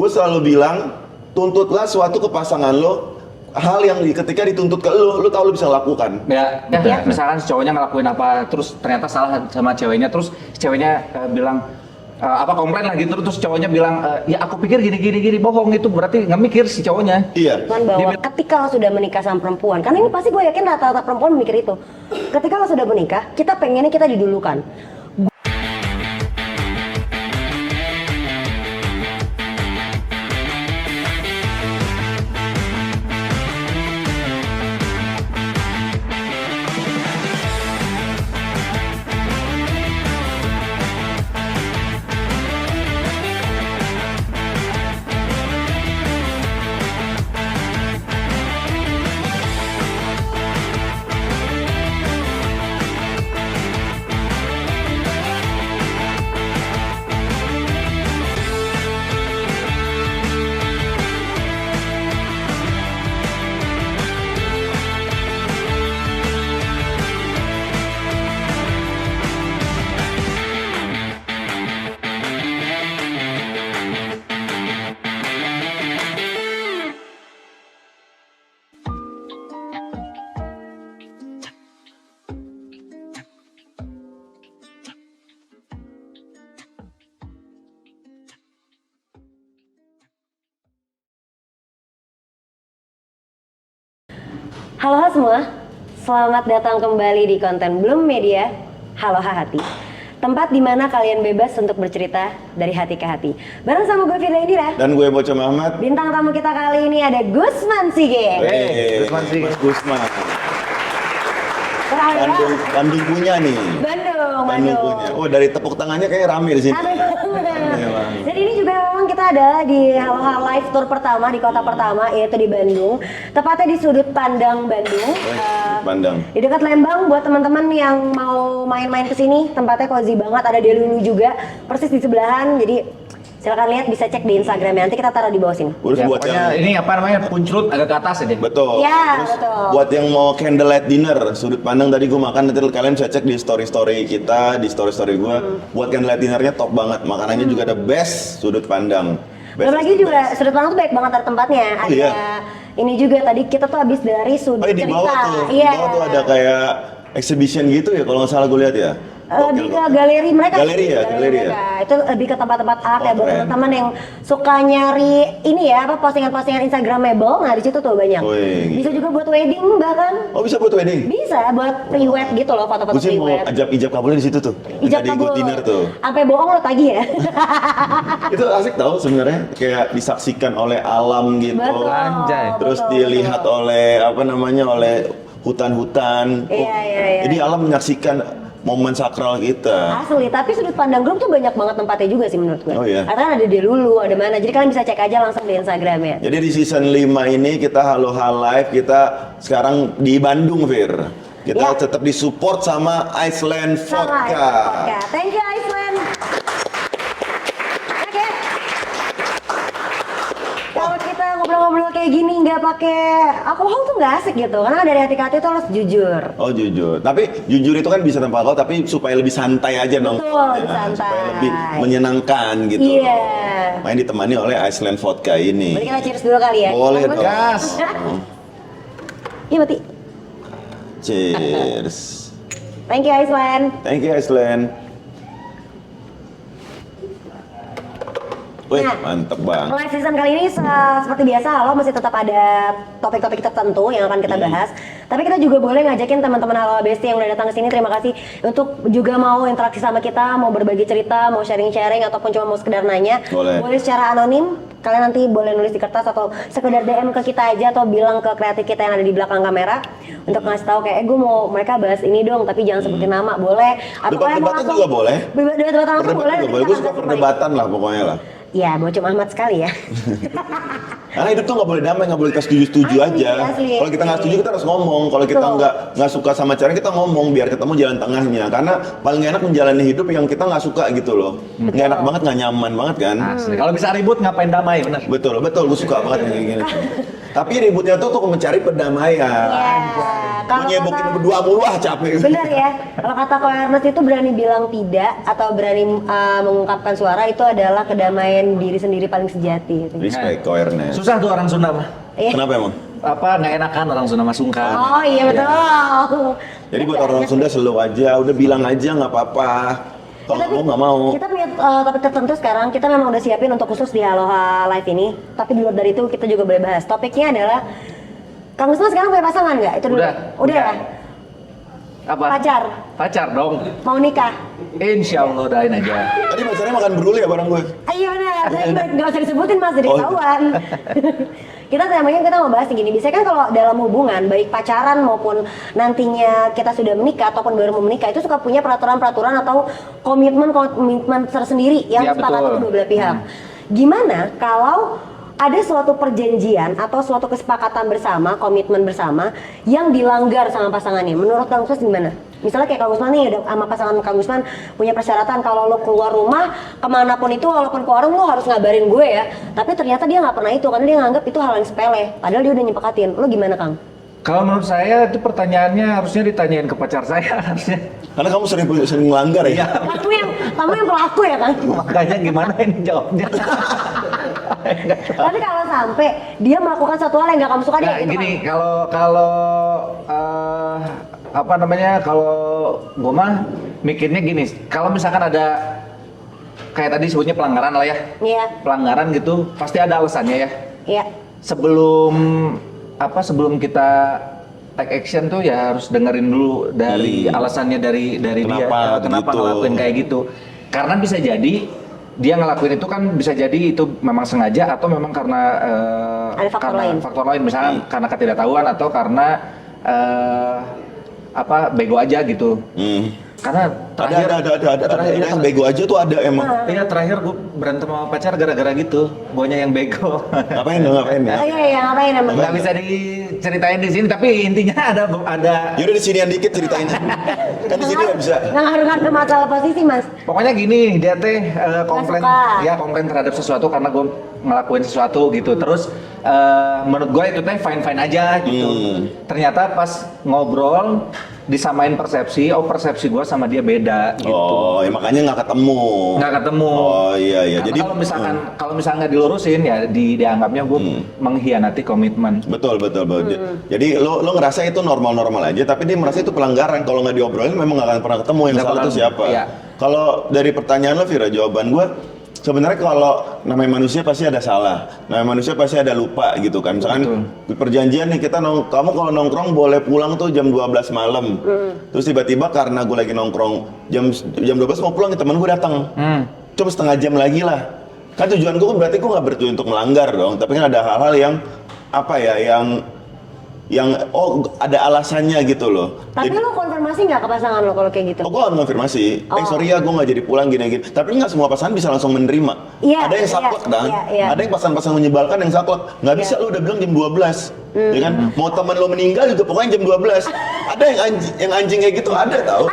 Gue selalu bilang, tuntutlah suatu ke pasangan lo, hal yang ketika dituntut ke lo tahu lo bisa lakukan. Ya, misalkan si cowoknya ngelakuin apa, terus ternyata salah sama ceweknya, terus ceweknya bilang komplain lah gitu, terus cowoknya bilang ya aku pikir gini, bohong, itu berarti nggak mikir si cowoknya. Iya. Bahwa ketika lo sudah menikah sama perempuan, karena ini pasti gue yakin rata-rata perempuan memikir itu. Ketika lo sudah menikah, kita pengennya kita didulukan. Halo semua, selamat datang kembali di konten Bloom Media, Halo Hati. Tempat di mana kalian bebas untuk bercerita dari hati ke hati. Bareng sama gue Firda Indira. Dan gue Bocah Muhammad. Bintang tamu kita kali ini ada Gusman Sige. Gusman Sige. Mas Gusman. Bandung punya nih. Bandung punya. Oh, dari tepuk tangannya kayak rame di sini. Jadi ini juga memang kita ada di Halo Live Tour pertama di kota pertama, yaitu di Bandung. Tepatnya di sudut pandang Bandung. Pandang. Di dekat Lembang, buat teman-teman yang mau main-main ke sini, tempatnya cozy banget. Ada Delulu juga, persis di sebelahan. Jadi silakan lihat, bisa cek di Instagramnya. Nanti kita taruh di bawah sini. Ya, buat yang ini apa namanya, punclut agak ke atas ya deh. Betul. Ya, terus betul. Buat yang mau candlelight dinner, sudut pandang tadi gue makan, nanti kalian bisa cek di story kita, di story gue. Buat candlelight dinnernya top banget, makanannya juga ada best sudut pandang. Belum lagi juga sudut pandang tuh baik banget ada tempatnya. Ada ini juga tadi kita tuh habis dari sudut di cerita. bawah tuh, di bawah tuh ada kayak exhibition gitu ya kalau nggak salah gue lihat ya. Lebih ke galeri mereka. Galeri ya. Itu lebih ke tempat-tempat art ya buat teman-teman yang suka nyari ini ya, postingan-postingan Instagramable. Nah, di situ tuh banyak. Bisa juga buat wedding bahkan. Oh, bisa buat wedding? Bisa buat pre-wed gitu loh, foto-foto pre-wed. Gue mau ijab kabulnya di situ tuh. Ijab kabul. Dinner tuh. Sampai bohong lo tagih ya. Itu asik tau sebenarnya, kayak disaksikan oleh alam gitu. Betul, Anjay. Terus dilihat oleh oleh hutan-hutan. Iya. Jadi alam menyaksikan momen sakral kita. Asli, tapi sudut pandang grup tuh banyak banget tempatnya juga sih menurut gue. Oh iya. Karena ada Delulu, ada mana. Jadi kalian bisa cek aja langsung di Instagramnya. Jadi di season 5 ini kita Halo Live, kita sekarang di Bandung, Fir. Kita tetap disupport sama Iceland Vodka. Thank you Iceland. Oke. Kalau kita ngobrol-ngobrol kayak gini nggak pakai alkohol tuh nggak asik gitu, karena dari hati ke hati tuh harus jujur. Oh jujur, tapi jujur itu kan bisa tanpa alkohol, tapi supaya lebih santai aja dong. Betul, santai. Supaya lebih menyenangkan gitu. Iya. Main ditemani oleh Iceland Vodka ini. Mari kita cheers dulu kali ya. Boleh dong. Gas. Iya mati. Cheers. Thank you Iceland. Thank you Iceland. Wih, mantep banget. Live season kali ini seperti biasa, Halo masih tetap ada topik-topik tertentu yang akan kita bahas. Tapi kita juga boleh ngajakin teman-teman Halo Besti yang udah datang ke sini. Terima kasih untuk juga mau interaksi sama kita, mau berbagi cerita, mau sharing-sharing ataupun cuma mau sekedar nanya. Boleh secara anonim. Kalian nanti boleh nulis di kertas atau sekedar DM ke kita aja atau bilang ke kreatif kita yang ada di belakang kamera untuk ngasih tahu kayak gue mau mereka bahas ini dong, tapi jangan sebutin nama, boleh. Atau Debat-debatan juga boleh. Debat-debatan langsung boleh. Gue suka perdebatan lah pokoknya lah. Ya, Bocah Muhammad sekali ya. Karena hidup tuh nggak boleh damai, nggak boleh kita setuju-setuju aja. Kalau kita nggak setuju kita harus ngomong. Kalau kita nggak suka sama cara kita ngomong biar ketemu jalan tengahnya. Karena paling enak menjalani hidup yang kita nggak suka gitu loh. Nggak enak banget, nggak nyaman banget kan. Asli. Kalau bisa ribut ngapain damai, bener. Betul, gue suka banget kayak gini. Tapi ributnya tuh untuk mencari perdamaian. Iya. Kalau Menyebokin kata- berdua mulu capek. Bener ya, kalau kata Ko Ernest itu berani bilang tidak atau berani mengungkapkan suara itu adalah kedamaian diri sendiri paling sejati. Gitu. Respect, awareness. Susah tuh orang Sunda mah. Iya. Kenapa emang? Apa nggak enakan orang Sunda mah sungkan. Oh iya betul. Jadi buat orang Sunda slow aja, udah bilang aja nggak apa-apa. Kalau Tapi mau nggak mau. Kita punya topik tertentu sekarang, kita memang udah siapin untuk khusus di Aloha Live ini. Tapi di luar dari itu kita juga boleh bahas. Topiknya adalah, Kang Usman sekarang punya pasangan nggak? Itu dulu. Udah ya? Apa? Pacar dong. Mau nikah? Insya Allah doain aja. Tadi pacarnya makan beruli ya bareng gue. Ayo benar, nggak usah disebutin mas, jadi Oh. ketahuan. Kita temanya kita mau bahas gini, biasanya kan kalau dalam hubungan, baik pacaran maupun nantinya kita sudah menikah ataupun baru mau menikah, itu suka punya peraturan-peraturan atau komitmen tersendiri yang Ya, sepakati betul. kedua belah pihak. Gimana kalau ada suatu perjanjian atau suatu kesepakatan bersama, komitmen bersama yang dilanggar sama pasangannya? Menurut Kang Usman gimana? Misalnya kayak Kang Usman nih, udah sama pasangan Kang Usman punya persyaratan kalau lo keluar rumah kemanapun itu, walaupun ke warung lo harus ngabarin gue ya. Tapi ternyata dia nggak pernah itu karena dia nganggap itu hal yang sepele. Padahal dia udah nyepakatin. Lo gimana Kang? Kalau menurut saya itu pertanyaannya harusnya ditanyain ke pacar saya harusnya. Karena kamu sering melanggar ya. Iya. Kamu yang pelaku ya Kang? Makanya gimana ini jawabnya? Tapi kalau sampai dia melakukan satu hal yang nggak kamu suka dia Nah, gitu gini, Kang. kalau apa namanya, kalau gue mah mikirnya gini, kalau misalkan ada kayak tadi sebutnya pelanggaran lah ya, Iya, pelanggaran gitu, pasti ada alasannya ya. iya. Sebelum kita take action tuh ya harus dengerin dulu dari alasannya dari Kenapa dia, kenapa gitu. ngelakuin kayak gitu. Karena bisa jadi dia ngelakuin itu kan bisa jadi itu memang sengaja atau memang karena Ada faktor karena lain. faktor lain, misalnya karena ketidaktahuan atau karena bego aja gitu. Karena terakhir Ada yang bego aja tuh ada emang. iya, terakhir gue berantem sama pacar gara-gara gitu, guanya yang bego. Ngapain ya? Oh iya, ngapain emang? Nggak bisa diceritain di sini, tapi intinya ada Yaudah di sinian dikit ceritainnya. Kan di sini nggak bisa. Nggak ngaruh ke masalah posisi mas. pokoknya gini, dia teh komplain suka. ya, komplain terhadap sesuatu karena gue ngelakuin sesuatu gitu. Terus menurut gue itu teh fine aja gitu. Ternyata pas ngobrol disamain persepsi, persepsi gue sama dia beda gitu. Oh, ya makanya nggak ketemu. Nggak ketemu. Oh iya iya. Karena Jadi kalau misalkan nggak dilurusin ya dianggapnya gue mengkhianati komitmen. betul. Jadi lo ngerasa itu normal aja, tapi dia merasa itu pelanggaran. Kalau nggak diobrolin memang nggak akan pernah ketemu yang Nggak salah itu bakal, siapa. iya. Kalau dari pertanyaan lo Vira, jawaban gue sebenarnya kalau namanya manusia pasti ada salah, namanya manusia pasti ada lupa gitu kan. Misalkan di perjanjian nih kita kamu kalau nongkrong boleh pulang tuh jam 12 malam. Terus tiba-tiba karena gue lagi nongkrong jam 12 mau pulang, temen gue datang. Coba setengah jam lagi lah. Kan tujuan gue berarti gue nggak bertujuan untuk melanggar dong, tapi kan ada hal-hal yang apa ya, yang ada alasannya gitu loh. Tapi lo konfirmasi nggak ke pasangan lo kalau kayak gitu? Gue konfirmasi, sorry ya gue nggak jadi pulang gini. Tapi nggak semua pasangan bisa langsung menerima. Iya, Ada yang saklek iya, dan iya. ada yang pasangan-pasangan menyebalkan yang saklek. Nggak bisa lo udah bilang jam 12, ya kan? Mau teman lo meninggal juga pokoknya jam 12. Ada yang anjing kayak gitu, ada tau?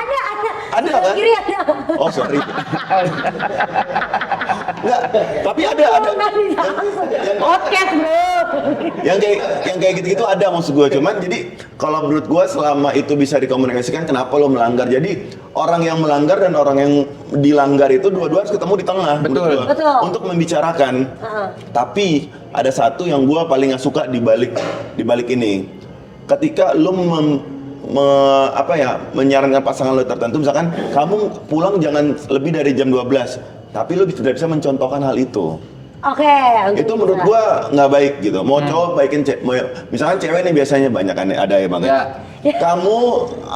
Ada kan? Kiri ada. Oh sorry. Nggak, tapi ada. Podcast bro. yang kayak gitu-gitu ada maksud gue. Cuman jadi kalau menurut gue selama itu bisa dikomunikasikan, kenapa lo melanggar? Jadi orang yang melanggar dan orang yang dilanggar itu dua-dua harus ketemu di tengah. Betul. menurut gua. Betul. Untuk membicarakan. Tapi ada satu yang gue paling gak suka di balik ini. Ketika lo menyarankan pasangan lo tertentu, misalkan kamu pulang jangan lebih dari jam 12, tapi lo tidak bisa mencontohkan hal itu. Oke. Itu menurut gua nggak baik gitu. Mau cowok baikin misalkan cewek nih biasanya banyak kan ada ya bang. Ya.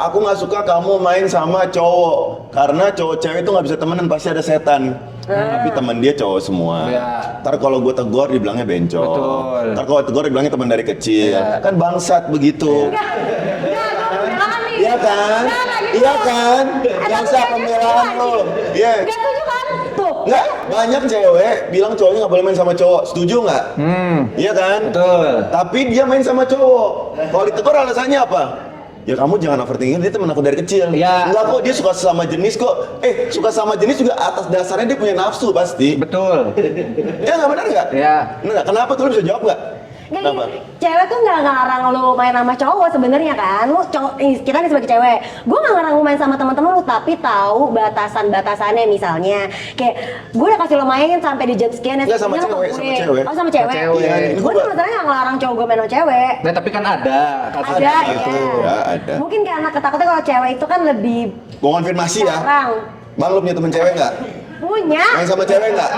Aku nggak suka kamu main sama cowok karena cowok cewek itu nggak bisa temenan, pasti ada setan. Tapi teman dia cowok semua. Ya. Ntar kalau gue tegur dibilangnya bencong. Betul. Ntar kalau tegur dibilangnya teman dari kecil. Ya. Kan bangsat begitu. Iya kan? Iya kan? Yang siapa pembelaan lo? Iya. Gak setuju kan? Tuh. Nggak, banyak cewek bilang cowoknya nggak boleh main sama cowok. Setuju nggak? Iya kan? Betul. Tapi dia main sama cowok. Kalau ditegur alasannya apa? Ya kamu jangan overthinking, dia temen aku dari kecil. Ya. Enggak kok, dia suka sama jenis kok. Suka sama jenis juga atas dasarnya dia punya nafsu pasti. Betul. Ya nggak benar nggak? Ya. Benar nggak? Kenapa tuh, lu bisa jawab nggak? Nggak, Kenapa? cewek tuh nggak ngelarang lu main sama cowok sebenarnya kan. Lu cowok, kita nih sebagai cewek, gue nggak ngelarang lu main sama teman-teman lu, tapi tahu batasan-batasannya. Misalnya, kayak gue udah kasih lo main sampai di jam sekian. Nggak, sama cewek, gue. sama cewek. Oh sama cewek. Sama cewek. Iya, ini Gue tuh masalahnya nggak ngelarang cowok gue main sama cewek. Nah, tapi kan ada Ada, gitu. ya. Ya, ada. Mungkin karena ketakutnya kalau cewek itu kan lebih Gue konfirmasi ya. jarang. Bang, lu punya temen cewek nggak? Punya. Main sama cewek nggak?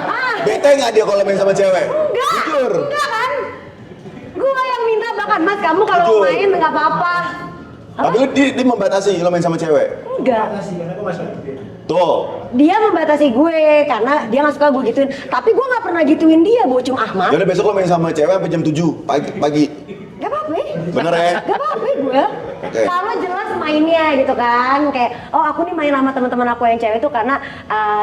Ah, Bete nggak dia kalau main sama cewek? enggak. Jujur. Enggak kan? Gue yang minta bahkan Mas, kamu kalau Jujur. main nggak apa-apa. Tapi lu dia membatasi lo main sama cewek. Enggak. Tuh. Dia membatasi gue karena dia nggak suka gue gituin. Tapi gue nggak pernah gituin dia, Bocung Ahmad. Yaudah besok lo main sama cewek sampai jam 7 pagi. Gak apa-apa. Bener ya? Gak apa-apa gue. Oke. Kalau jelas mainnya gitu kan, kayak oh aku nih main sama teman-teman aku yang cewek tuh karena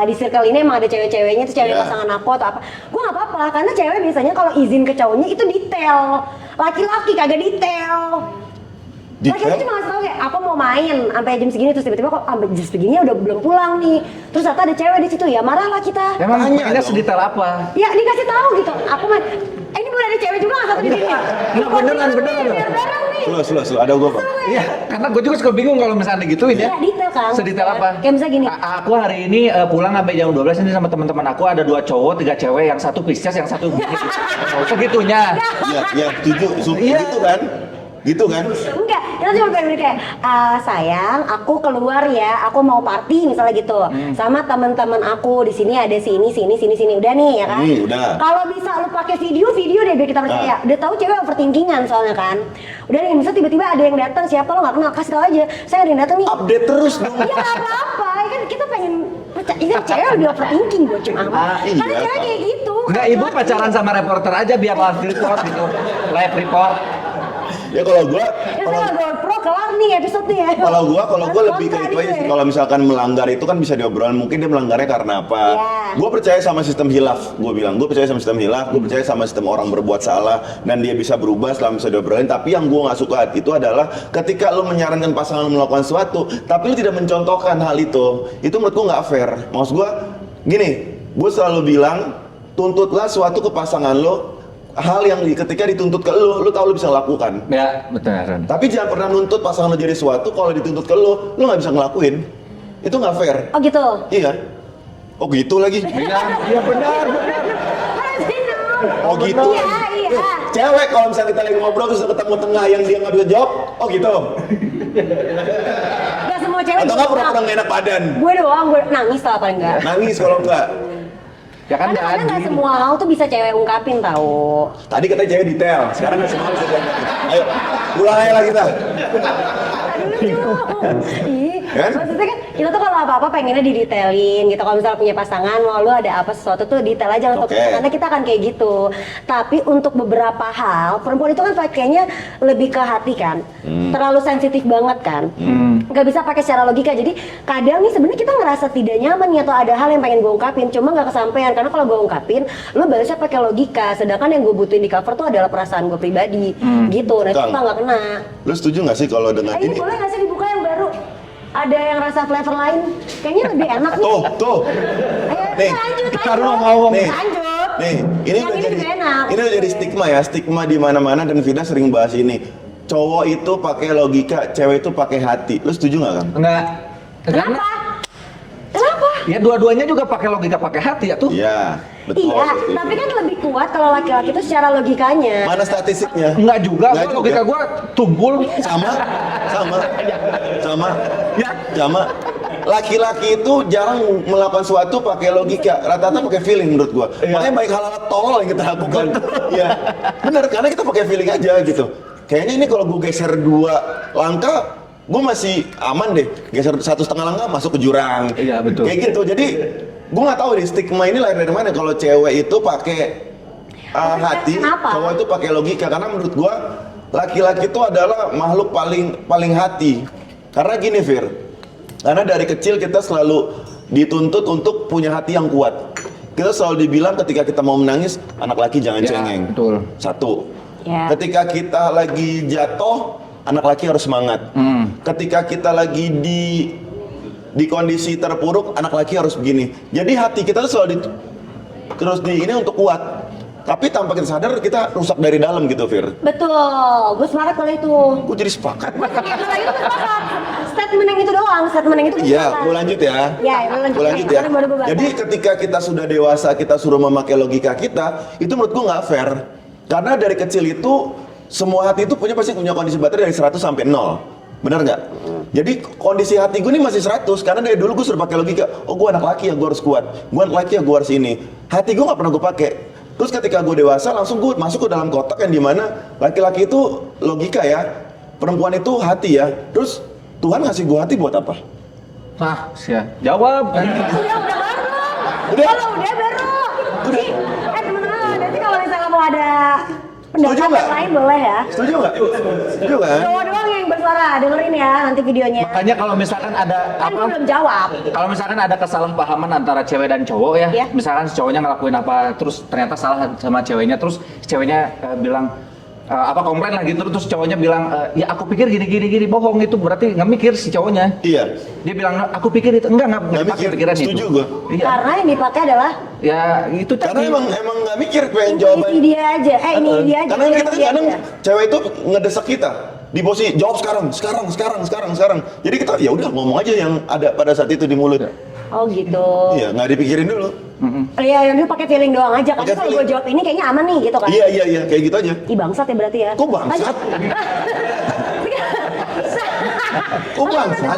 di circle ini emang ada cewek-ceweknya, tuh cewek Iya. pasangan aku atau apa. Gue nggak apa-apa karena cewek biasanya kalau izin ke cowoknya itu detail. Laki-laki kagak detail. Laki-laki cuma ngasih tau kayak aku mau main sampai jam segini, terus tiba-tiba kok sampai jam segini udah belum pulang nih. Terus ternyata ada cewek di situ, ya marahlah kita. Emang Tanya mainnya dong. sedetail apa? Ya dikasih tahu gitu. Aku main. Ini boleh ada cewek juga nggak satu di sini? Nggak, beneran. Biar bareng nih. Slow, ada gue Bang. Iya, karena gue juga suka bingung kalau misalnya gituin ya. Iya, detail kan. Sedetail apa? Kayak misalnya gini. Aku hari ini pulang sampai jam 12 ini sama teman-teman aku ada 2 cowok, 3 cewek, yang satu Pisces, yang satu gini. Segitunya. Iya, setuju. Iya. Gitu kan? Gitu kan? Enggak, kita cuma pengen kayak sayang, aku keluar ya, aku mau party misalnya gitu, sama teman-teman aku di sini ada sini, udah nih ya kan? Udah. Kalau bisa lu pakai video deh biar kita percaya. Udah tahu cewek overthinkingan soalnya kan. Udah nih, misalnya tiba-tiba ada yang datang, siapa lo nggak kenal, kasih tau aja, saya ada yang datang nih. Update terus dong. Iya nggak apa-apa, kan kita pengen percaya. Ini cewek lebih overthinking gue cuma. Iya. Karena cewek kayak gitu. Enggak, ibu pacaran sama reporter aja biar live report gitu. Live report. Ya kalau gue Ya saya GoPro kelar nih episode nih ya. kalau gua Harus lebih kontra kayak itu aja gitu sih. ya. Kalau misalkan melanggar itu kan bisa diobrolin, mungkin dia melanggarnya karena apa. Iya. Gua percaya sama sistem hilaf. Gua bilang gua percaya sama sistem hilaf, gua percaya sama sistem orang berbuat salah dan dia bisa berubah selama bisa diobrolin. Tapi yang gua nggak suka itu adalah ketika lu menyarankan pasangan lu melakukan sesuatu tapi lu tidak mencontohkan hal itu menurut gua nggak fair. Maksud gua gini, gua selalu bilang tuntutlah suatu ke pasangan lo, hal yang ketika dituntut ke lu tahu lu bisa lakukan. Ya, betul. Tapi jangan pernah nuntut pasangan lo jadi sesuatu, kalau dituntut ke lo nggak bisa ngelakuin. Itu nggak fair. Oh gitu. Iya. Oh gitu lagi. Iya benar. Oh gitu. Iya, iya. Cewek kalau misalnya kita lagi ngobrol terus ketemu tengah yang dia nggak bisa jawab, oh gitu. Gak semua cewek. Atau nggak pura-pura nggak enak badan. Gue doang, gue nangis lah paling enggak. Nangis kalau enggak. Ya kan Karena jadi. nggak semua hal tuh bisa cewek ungkapin tahu. Tadi katanya cewek detail, sekarang nggak semua bisa jawab. Ayo, pulang aja lah kita. Ih, Kan? maksudnya kan kita tuh kalau apa-apa pengennya didetailin gitu. Kalau misalnya punya pasangan, mau lu ada apa sesuatu tuh detail aja langsung. Oke. Karena kita akan kayak gitu. Tapi untuk beberapa hal, perempuan itu kan kayaknya lebih ke hati kan. Terlalu sensitif banget kan. Nggak bisa pakai secara logika. Jadi kadang nih sebenarnya kita ngerasa tidak nyaman nih atau ada hal yang pengen gue ungkapin, cuma nggak kesampaian. Karena kalau gue ungkapin, lu balasnya pakai logika. Sedangkan yang gue butuhin di cover tuh adalah perasaan gue pribadi. Gitu. Nah itu Kang. kita nggak kena. Lu setuju nggak sih kalau dengan Ini ini? boleh nggak sih dibuka yang baru? Ada yang rasa flavor lain? Kayaknya lebih enak nih. Tuh. Ayo, Nih, lanjut. kita lanjut. ngomong. Nih. Lanjut. Nih, ini Yang udah jadi lebih enak. ini udah jadi stigma ya, stigma di mana-mana dan Vida sering bahas ini. Cowok itu pakai logika, cewek itu pakai hati. Lu setuju nggak, Kang? Enggak. Karena Kenapa? Kenapa? ya dua-duanya juga pakai logika, pakai hati ya tuh. Iya, betul. Iya, setuju. tapi kan lebih kuat kalau laki-laki itu secara logikanya. Mana statistiknya? Enggak juga, Nggak gua logika juga. gua tumpul. Sama. Sama. Laki-laki itu jarang melakukan sesuatu pakai logika, rata-rata pakai feeling menurut gua. Iya. Makanya banyak hal-hal tolol yang kita lakukan. Iya. Bener, karena kita pakai feeling aja gitu. Kayaknya ini kalau gua geser 2 langkah, gua masih aman deh. Geser 1,5 langkah masuk ke jurang. Iya, betul. Kayak gitu. Jadi gua nggak tahu nih stigma ini lahir dari mana kalau cewek itu pakai hati, Kenapa? cowok itu pakai logika. Karena menurut gua laki-laki itu adalah makhluk paling hati. Karena gini, Fir. Karena dari kecil kita selalu dituntut untuk punya hati yang kuat. Kita selalu dibilang ketika kita mau menangis, anak laki jangan Ya, cengeng. betul. Satu. Ya. Ketika kita lagi jatuh, anak laki harus semangat. Ketika kita lagi di kondisi terpuruk, anak laki harus begini. Jadi hati kita tuh selalu terus di ini untuk kuat. tapi tanpa kita sadar kita rusak dari dalam gitu, Fir. Betul, gue sepakat kalau itu. Gue jadi sepakat. Itu sepakat. Statement yang itu doang, statement yang itu. Iya, gue lanjut ya. Iya, lanjut. Gue lanjut ya. Baru gue baca. Jadi ketika kita sudah dewasa, kita suruh memakai logika kita, itu menurut gue nggak fair. Karena dari kecil itu, semua hati itu pasti punya kondisi baterai dari 100 sampai 0. Benar nggak? Jadi kondisi hati gue ini masih 100 karena dari dulu gue sudah pakai logika. Oh, gue anak laki ya gue harus kuat. Gue anak laki ya gue harus ini. Hati gue nggak pernah gue pakai. Terus ketika gue dewasa langsung gue masuk ke dalam kotak yang dimana laki-laki itu logika ya, perempuan itu hati ya. Terus Tuhan ngasih gue hati buat apa? Nah, jawab. Udah Udah? baru. Udah. Teman-teman, nanti kalau misalnya mau ada pendapat Setuju nggak? yang lain boleh ya. Setuju nggak? Setuju kan? Cowok doang yang bersuara, dengerin ya nanti videonya. Makanya kalau misalkan ada Kan gue belum jawab. kalau misalkan ada kesalahpahaman antara cewek dan cowok ya, Iya. misalkan si cowoknya ngelakuin apa, terus ternyata salah sama ceweknya, terus si ceweknya bilang komplain lah gitu, terus cowoknya bilang ya aku pikir gini, bohong, itu berarti nggak mikir si cowoknya. Iya. Dia bilang aku pikir itu nggak Nggak dipakai mikir. pikiran itu. Setuju gua. Iya. Karena yang dipakai adalah Ya itu Karena tadi. emang nggak mikir pengen jawaban. intuisi dia aja. Ini dia aja. Karena kita dia kadang aja. cewek itu ngedesak kita di posisi jawab sekarang. Jadi kita ya udah ngomong aja yang ada pada saat itu di mulut. Oh gitu. Iya, nggak dipikirin dulu. Iya, yang dia pakai feeling doang aja. Kan Pakai kalau gue feeling. jawab ini kayaknya aman nih gitu kan. Iya, kayak gitu aja. Ih bangsat ya berarti ya. Kok bangsat? Kok bangsat?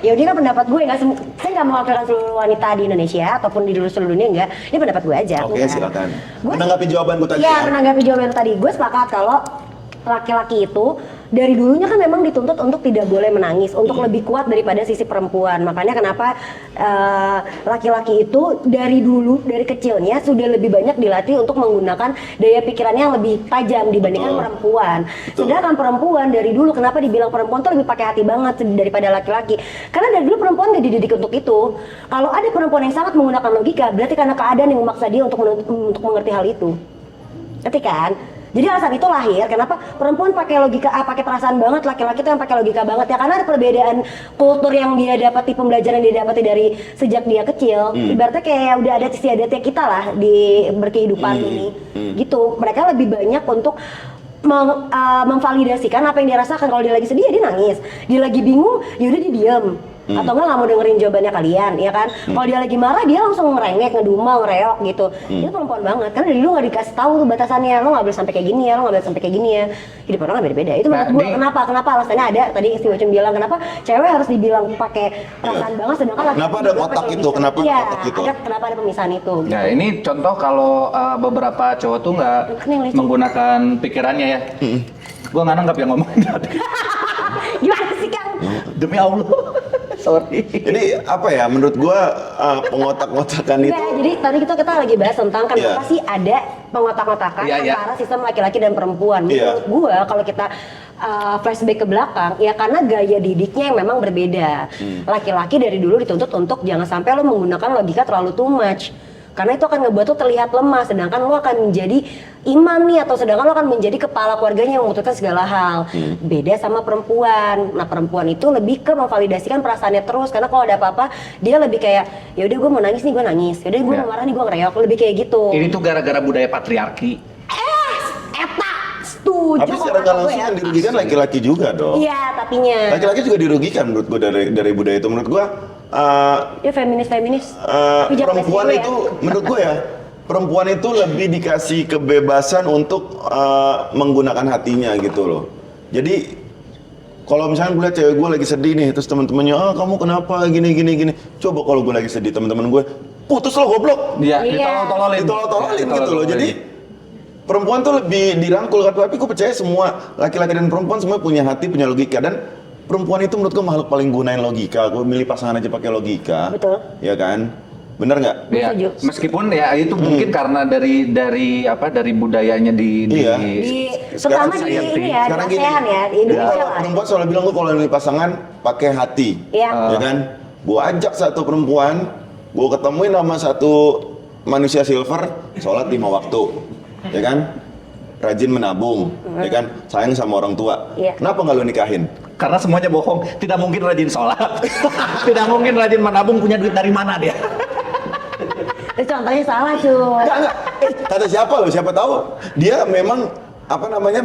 Ya udah kan pendapat gue nggak saya nggak mewakilkan seluruh wanita di Indonesia ataupun di seluruh dunia enggak. Ini pendapat gue aja. Oke, bukan. silakan. Gue- Menanggapi jawaban gue tadi Iya, ya. menanggapi jawaban tadi. Gue sepakat kalau laki-laki itu dari dulunya kan memang dituntut untuk tidak boleh menangis, untuk lebih kuat daripada sisi perempuan. Makanya kenapa laki-laki itu dari dulu, dari kecilnya sudah lebih banyak dilatih untuk menggunakan daya pikirannya yang lebih tajam dibandingkan Betul. perempuan. Betul. Sedangkan perempuan dari dulu kenapa dibilang perempuan tuh lebih pakai hati banget daripada laki-laki? Karena dari dulu perempuan gak dididik untuk itu. Kalau ada perempuan yang sangat menggunakan logika, berarti karena keadaan yang memaksa dia untuk mengerti hal itu. Ngerti kan? Jadi alasan itu lahir, kenapa perempuan pakai logika, pakai perasaan banget, laki-laki itu yang pakai logika banget ya, karena ada perbedaan kultur yang dia dapati, pembelajaran yang dia dapati dari sejak dia kecil. Ibaratnya kayak udah adat istiadatnya kita lah di berkehidupan ini, gitu. Mereka lebih banyak untuk memvalidasikan apa yang dia rasakan. Kalau dia lagi sedih ya dia nangis, dia lagi bingung ya udah dia diem. Atau nggak mau dengerin jawabannya kalian, ya kan? Kalau dia lagi marah dia langsung ngerengek, ngedumel, ngereok gitu. Itu perempuan banget, karena dari dulu nggak dikasih tahu tuh batasannya. Lo nggak boleh sampai kayak gini ya, lo nggak boleh sampai kayak gini ya. Hidup orang nggak beda-beda. Itu menurut gue kenapa alasannya ada. Tadi si Wacem bilang kenapa cewek harus dibilang pakai perasaan banget, sedangkan laki Kenapa ada kotak itu? Kenapa ada iya, kotak itu? kenapa ada pemisahan itu? Nah ini contoh kalau beberapa cowok tuh nggak menggunakan pikirannya ya. Gua nggak nanggap yang ngomongin tadi. Gimana sih Kang? Demi Allah. Sorry. Jadi apa ya? Menurut gua pengotak-ngotakan itu. Enggak, jadi tadi kita lagi bahas tentang kenapa Iya. sih ada pengotak-ngotakan Iya, iya. antara sistem laki-laki dan perempuan. Iya. Menurut gua kalau kita flashback ke belakang, ya karena gaya didiknya yang memang berbeda. Laki-laki dari dulu dituntut untuk jangan sampai lo menggunakan logika terlalu too much. Karena itu akan ngebuat lo terlihat lemah, sedangkan lo akan menjadi imam nih, atau sedangkan lo akan menjadi kepala keluarganya yang memutuskan segala hal. Beda sama perempuan. Nah perempuan itu lebih ke memvalidasikan perasaannya terus, karena kalau ada apa-apa dia lebih kayak ya udah gue mau nangis nih gue nangis, ya udah gue mau marah nih gue ngereok, lebih kayak gitu. Ini tuh gara-gara budaya patriarki. Eta setuju. Tapi secara nggak langsung yang dirugikan laki-laki juga dong. Iya tapinya. Laki-laki juga dirugikan menurut gua dari budaya itu. Menurut gua Ya feminis. Pijak perempuan PSIW ya. itu menurut gue ya, perempuan itu lebih dikasih kebebasan untuk menggunakan hatinya gitu loh. Jadi kalau misalnya gue liat cewek gue lagi sedih nih, terus teman-temannya kamu kenapa gini, coba kalau gue lagi sedih, teman-teman gue putus lo goblok, Iya, Iya. ditolol-tololin gitu loh. Jadi perempuan tuh lebih dirangkul kan, tapi gue percaya semua laki-laki dan perempuan semua punya hati, punya logika, dan perempuan itu menurut gue makhluk paling gunain logika. Gue milih pasangan aja pakai logika. Betul. Ya kan? Bener nggak? Ya, Setuju. meskipun ya itu mungkin karena dari budayanya di Iya. Terutama di Sekarang ini ya, di Sekarang gini, ASEAN ya, di Indonesia kalau lah. perempuan selalu bilang gue kalau milih pasangan pakai hati. Iya. Ya kan? Gue ajak satu perempuan, gue ketemuin sama satu manusia silver, sholat 5 waktu, ya kan? Rajin menabung, ya kan? Sayang sama orang tua. Iya. Kenapa nggak lo nikahin? karena semuanya bohong. Tidak mungkin rajin sholat, tidak mungkin rajin menabung, punya duit dari mana dia? Itu contohnya salah cuy. Enggak. Kata siapa loh? Siapa tahu dia memang apa namanya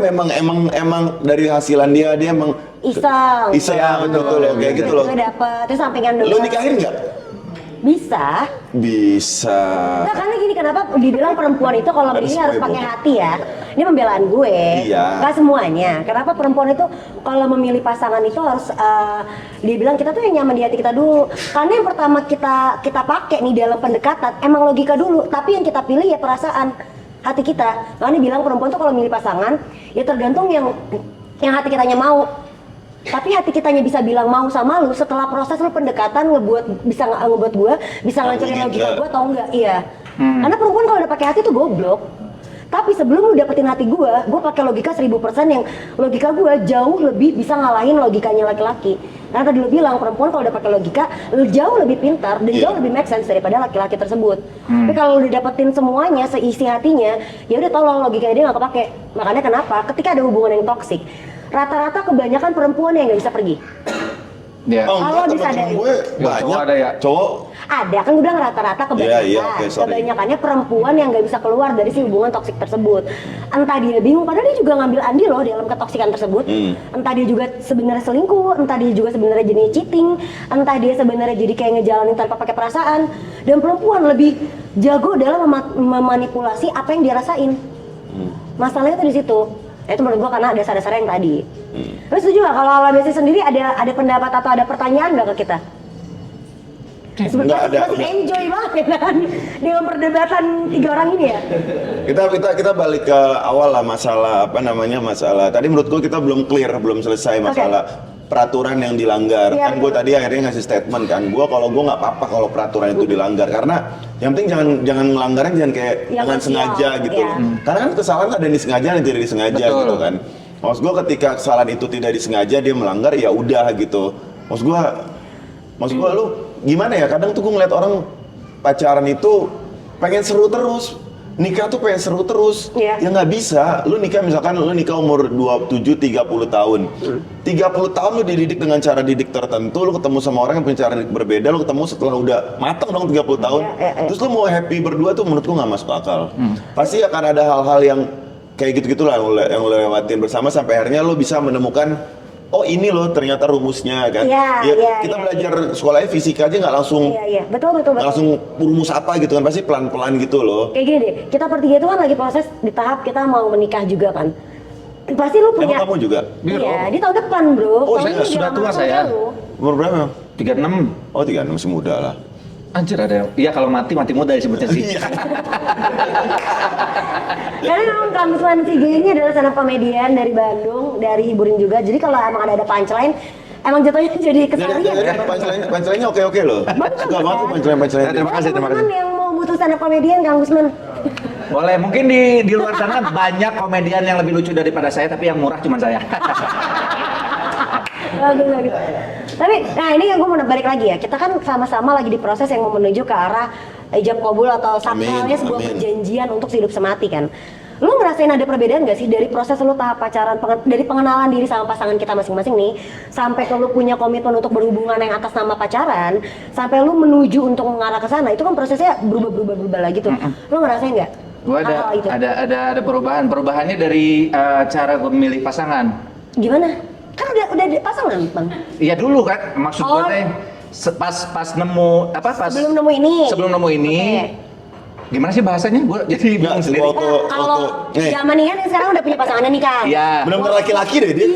emang dari hasilan dia emang Iseng. Ya, betul. betul loh kayak gitu loh. Gue dapet, terus sampingan dulu. Lu nikahin nggak? Bisa. Bisa. Nah, karena gini, kenapa dibilang perempuan itu kalau Ada milih harus semua pakai ibu. hati ya. Ini pembelaan gue. Iya. Gak semuanya. Kenapa perempuan itu kalau memilih pasangan itu harus dibilang kita tuh yang nyaman di hati kita dulu. Karena yang pertama kita pakai nih dalam pendekatan emang logika dulu, tapi yang kita pilih ya perasaan hati kita. Makanya bilang perempuan tuh kalau milih pasangan ya tergantung yang hati kitanya mau. Tapi hati kitanya bisa bilang mau sama lu setelah proses lu pendekatan ngebuat gue bisa ngancurin logika gue atau enggak. Iya. Karena perempuan kalau udah pakai hati tuh goblok. Tapi sebelum lu dapetin hati gue pakai logika 1000% yang logika gue jauh lebih bisa ngalahin logikanya laki-laki. Karena tadi lu bilang perempuan kalau udah pakai logika lu jauh lebih pintar dan jauh lebih make sense daripada laki-laki tersebut. Tapi kalau lu udah dapetin semuanya seisi hatinya, ya udah tolong logikanya dia nggak kepake. Makanya kenapa? Ketika ada hubungan yang toksik, rata-rata kebanyakan perempuan yang nggak bisa pergi. Ya. Oh, Kalau enggak, disadari. temen gue Ya, banyak. cowok ada ya? Cowok Ada, kan gue bilang rata-rata kebanyakan. Iya, oke, sorry. Kebanyakannya perempuan yang nggak bisa keluar dari si hubungan toksik tersebut. Entah dia bingung, padahal dia juga ngambil andil loh dalam ketoksikan tersebut. Entah dia juga sebenarnya selingkuh, entah dia juga sebenarnya jadi cheating, entah dia sebenarnya jadi kayak ngejalanin tanpa pakai perasaan. Dan perempuan lebih jago dalam memanipulasi apa yang dia rasain. Masalahnya tuh di situ. Itu menurut gua karena dasar-dasar yang tadi. Lu setuju nggak kalau Ala Besti sendiri ada pendapat atau ada pertanyaan nggak ke kita? Nggak ada, Masih udah. enjoy banget kan dengan perdebatan 3 orang ini ya. kita balik ke awal lah masalah masalah tadi menurut gue kita belum clear, belum selesai masalah peraturan yang dilanggar. Iya, Kan gue tadi akhirnya ngasih statement kan, gue nggak apa-apa kalau peraturan itu dilanggar, karena yang penting jangan melanggarnya jangan kayak Yang dengan kecil, sengaja gitu. iya. Karena kan kesalahan ada yang disengaja dan tidak disengaja Betul. gitu kan. Maksud gue ketika kesalahan itu tidak disengaja dia melanggar ya udah gitu. Maksud gue lu gimana ya, kadang tuh gue ngeliat orang pacaran itu pengen seru terus, nikah tuh pengen seru terus. Iya. Ya nggak bisa. Lu nikah misalkan lu nikah umur 27-30 tahun. 30 tahun lu dididik dengan cara didik tertentu, lu ketemu sama orang yang punya cara didik berbeda, lu ketemu setelah udah matang dong 30 tahun. Iya. Terus lu mau happy berdua tuh menurut gua nggak masuk akal. Pasti akan ada hal-hal yang kayak gitu-gitulah yang lu lewatin bersama sampai akhirnya lu bisa menemukan oh ini loh ternyata rumusnya kan. Iya, Kita iya, belajar sekolahnya fisika aja nggak langsung Iya, betul. nggak langsung rumus apa gitu kan, pasti pelan-pelan gitu loh. Kayak gini deh, kita bertiga itu kan lagi proses di tahap kita mau menikah juga kan. Pasti lu punya. Emang kamu juga? Iya, di tahun depan bro. Oh, Tahun saya ini sudah dia tua langsung saya. baru. Umur berapa? 36. Oh 36 masih muda lah. Anjir ada yang, iya kalau mati muda disebutnya sih. Iya. Karena memang Kamus Wansi ini adalah stand up comedian dari Bandung, dari hiburin juga. Jadi kalau emang ada punchline, emang jatuhnya jadi keseharian. Jadi punchline-nya oke-oke loh. Suka banget tuh punchline-punchline. Terima kasih. Teman-teman yang mau butuh stand up comedian, Kang Gusman. Boleh, mungkin di luar sana banyak komedian yang lebih lucu daripada saya, tapi yang murah cuma saya. Bagus. Tapi, nah ini yang gue mau balik lagi ya. Kita kan sama-sama lagi di proses yang mau menuju ke arah ijab kabul atau sakralnya Amin, sebuah amin. perjanjian untuk hidup semati kan. Lu ngerasain ada perbedaan gak sih dari proses lu tahap pacaran, dari pengenalan diri sama pasangan kita masing-masing nih, sampai ke lu punya komitmen untuk berhubungan yang atas nama pacaran, sampai lu menuju untuk mengarah ke sana, itu kan prosesnya berubah lagi tuh. Lu ngerasain gak? Gua ada perubahannya dari cara gue memilih pasangan. Gimana? Kan udah pasangan, Bang. Iya dulu kan, maksud gue Oh. teh pas nemu Sebelum nemu ini. Sebelum nemu ini. Oke. Gimana sih bahasanya? Gue jadi bingung sendiri. Kalau zaman ini kan sekarang udah punya pasangannya nih Kang. Iya. Bener-bener laki-laki deh dia.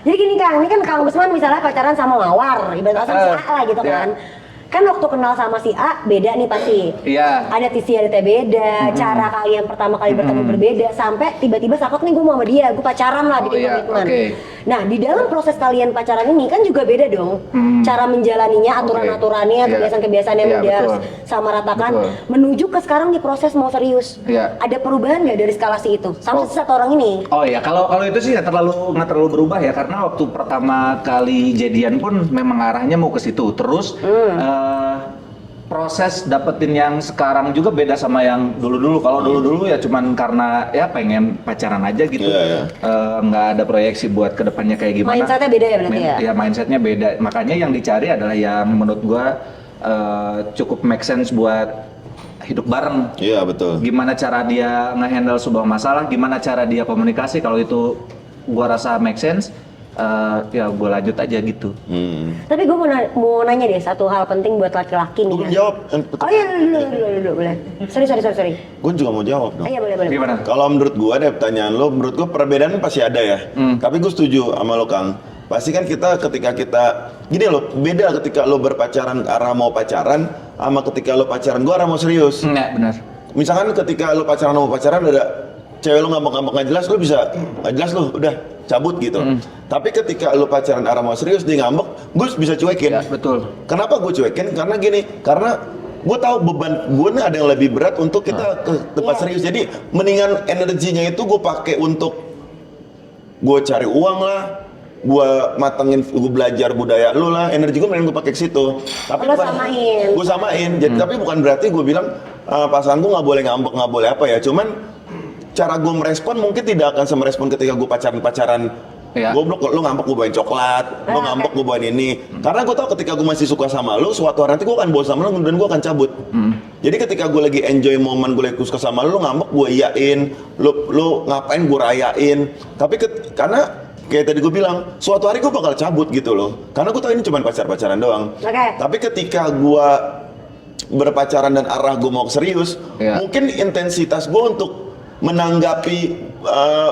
Jadi gini Kang, ini kan Kang Gusman misalnya pacaran sama Mawar, ibarat kata si A lah gitu Iya. kan. Kan waktu kenal sama si A beda nih pasti. Iya. Ada istiadatnya beda, cara kalian pertama kali bertemu berbeda, sampai tiba-tiba saklek nih gue mau sama dia, gue pacaran lah, Oh, bikin iya, komitmen. oke. Nah di dalam proses kalian pacaran ini kan juga beda dong, cara menjalaninya, aturan-aturannya, Iya. kebiasaan-kebiasaan yang Iya, udah betul. harus sama ratakan, Betul. menuju ke sekarang di proses mau serius. Iya. Ada perubahan nggak dari eskalasi itu? Sama Oh. satu orang ini? Oh ya, kalau itu sih nggak terlalu berubah ya, karena waktu pertama kali jadian pun memang arahnya mau ke situ. Terus proses dapetin yang sekarang juga beda sama yang dulu-dulu. Kalau dulu-dulu ya cuman karena ya pengen pacaran aja gitu, Iya, nggak ada proyeksi buat kedepannya kayak gimana. Mindsetnya beda ya berarti ya? Ya mindsetnya beda. Makanya yang dicari adalah yang menurut gua cukup make sense buat hidup bareng. Iya betul. Gimana cara dia nge-handle sebuah masalah, gimana cara dia komunikasi, kalau itu gua rasa make sense, ya gua lanjut aja gitu. Tapi gue mau nanya deh satu hal penting buat laki-laki nih. Gue kan. jawab. Oh iya, dulu, boleh. Sorry. Gue juga mau jawab dong. Iya, boleh. Gimana? Kalau menurut gua ada pertanyaan lo, menurut gua perbedaan pasti ada ya. Tapi gue setuju sama lo Kang. Pasti kan ketika kita gini loh, beda ketika lo berpacaran arah mau pacaran sama ketika lo pacaran gua arah mau serius. Enggak, benar. Misalkan ketika lo pacaran mau pacaran ada cewek lo ngambek-ngambek nggak jelas, lo bisa nggak jelas lo udah cabut gitu. Tapi ketika lo pacaran arah mau serius dia ngambek, gue bisa cuekin. Ya, betul. Kenapa gue cuekin? Karena gini, karena gue tahu beban gue nih ada yang lebih berat untuk kita ke tempat Iya. serius. Jadi mendingan energinya itu gue pakai untuk gue cari uang lah, gue matengin, gue belajar budaya lu lah, energi gue mending gue pakai ke situ. Tapi Lo samain. gue samain. Jadi tapi bukan berarti gue bilang pasangan gue nggak boleh ngambek, nggak boleh apa ya. Cuman cara gue merespon mungkin tidak akan semerespon ketika gue pacaran. Iya. Goblok, lu ngambek gue bawain coklat, lu ngambek gue bawain ini. Karena gue tahu ketika gue masih suka sama lu, suatu hari nanti gue akan bosan sama lu dan gue akan cabut. Jadi ketika gue lagi enjoy momen, gue lagi suka sama lu ngambek gue iyain, lu ngapain gue rayain. Tapi karena kayak tadi gue bilang, suatu hari gue bakal cabut gitu loh. Karena gue tahu ini cuma pacaran doang. Oke. Tapi ketika gue berpacaran dan arah gue mau serius, Iya. mungkin intensitas gue untuk menanggapi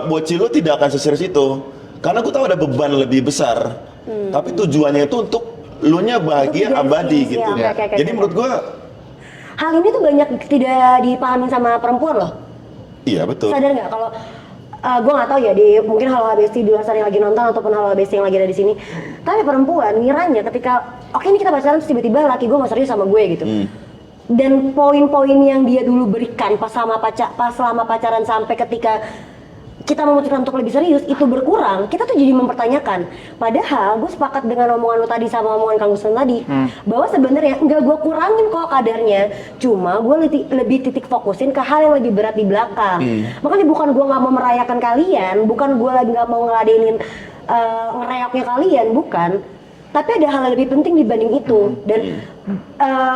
bocil lo tidak akan seserius itu. Karena gue tahu ada beban lebih besar. Tapi tujuannya itu untuk lu nya bahagia Untuk abadi jadi gitu. ya, oke. Jadi menurut gue, Hal ini tuh banyak tidak dipahami sama perempuan loh. iya betul. Sadar nggak kalau gue nggak tahu ya di mungkin Halo HBST di luar sana yang lagi nonton ataupun Halo HBST yang lagi ada di sini. Tapi perempuan ngiranya ketika oke ini kita pacaran terus tiba-tiba laki gue mau serius sama gue gitu. Dan poin-poin yang dia dulu berikan pas selama pacaran sampai ketika kita memutuskan untuk lebih serius itu berkurang, kita tuh jadi mempertanyakan. Padahal gue sepakat dengan omongan lo tadi sama omongan Kang Guston tadi, bahwa sebenarnya nggak gue kurangin kok kadarnya, cuma gue lebih titik fokusin ke hal yang lebih berat di belakang. Makanya bukan gue nggak mau merayakan kalian, bukan gue lagi nggak mau ngeladenin ngereoknya kalian, bukan. Tapi ada hal yang lebih penting dibanding itu. Dan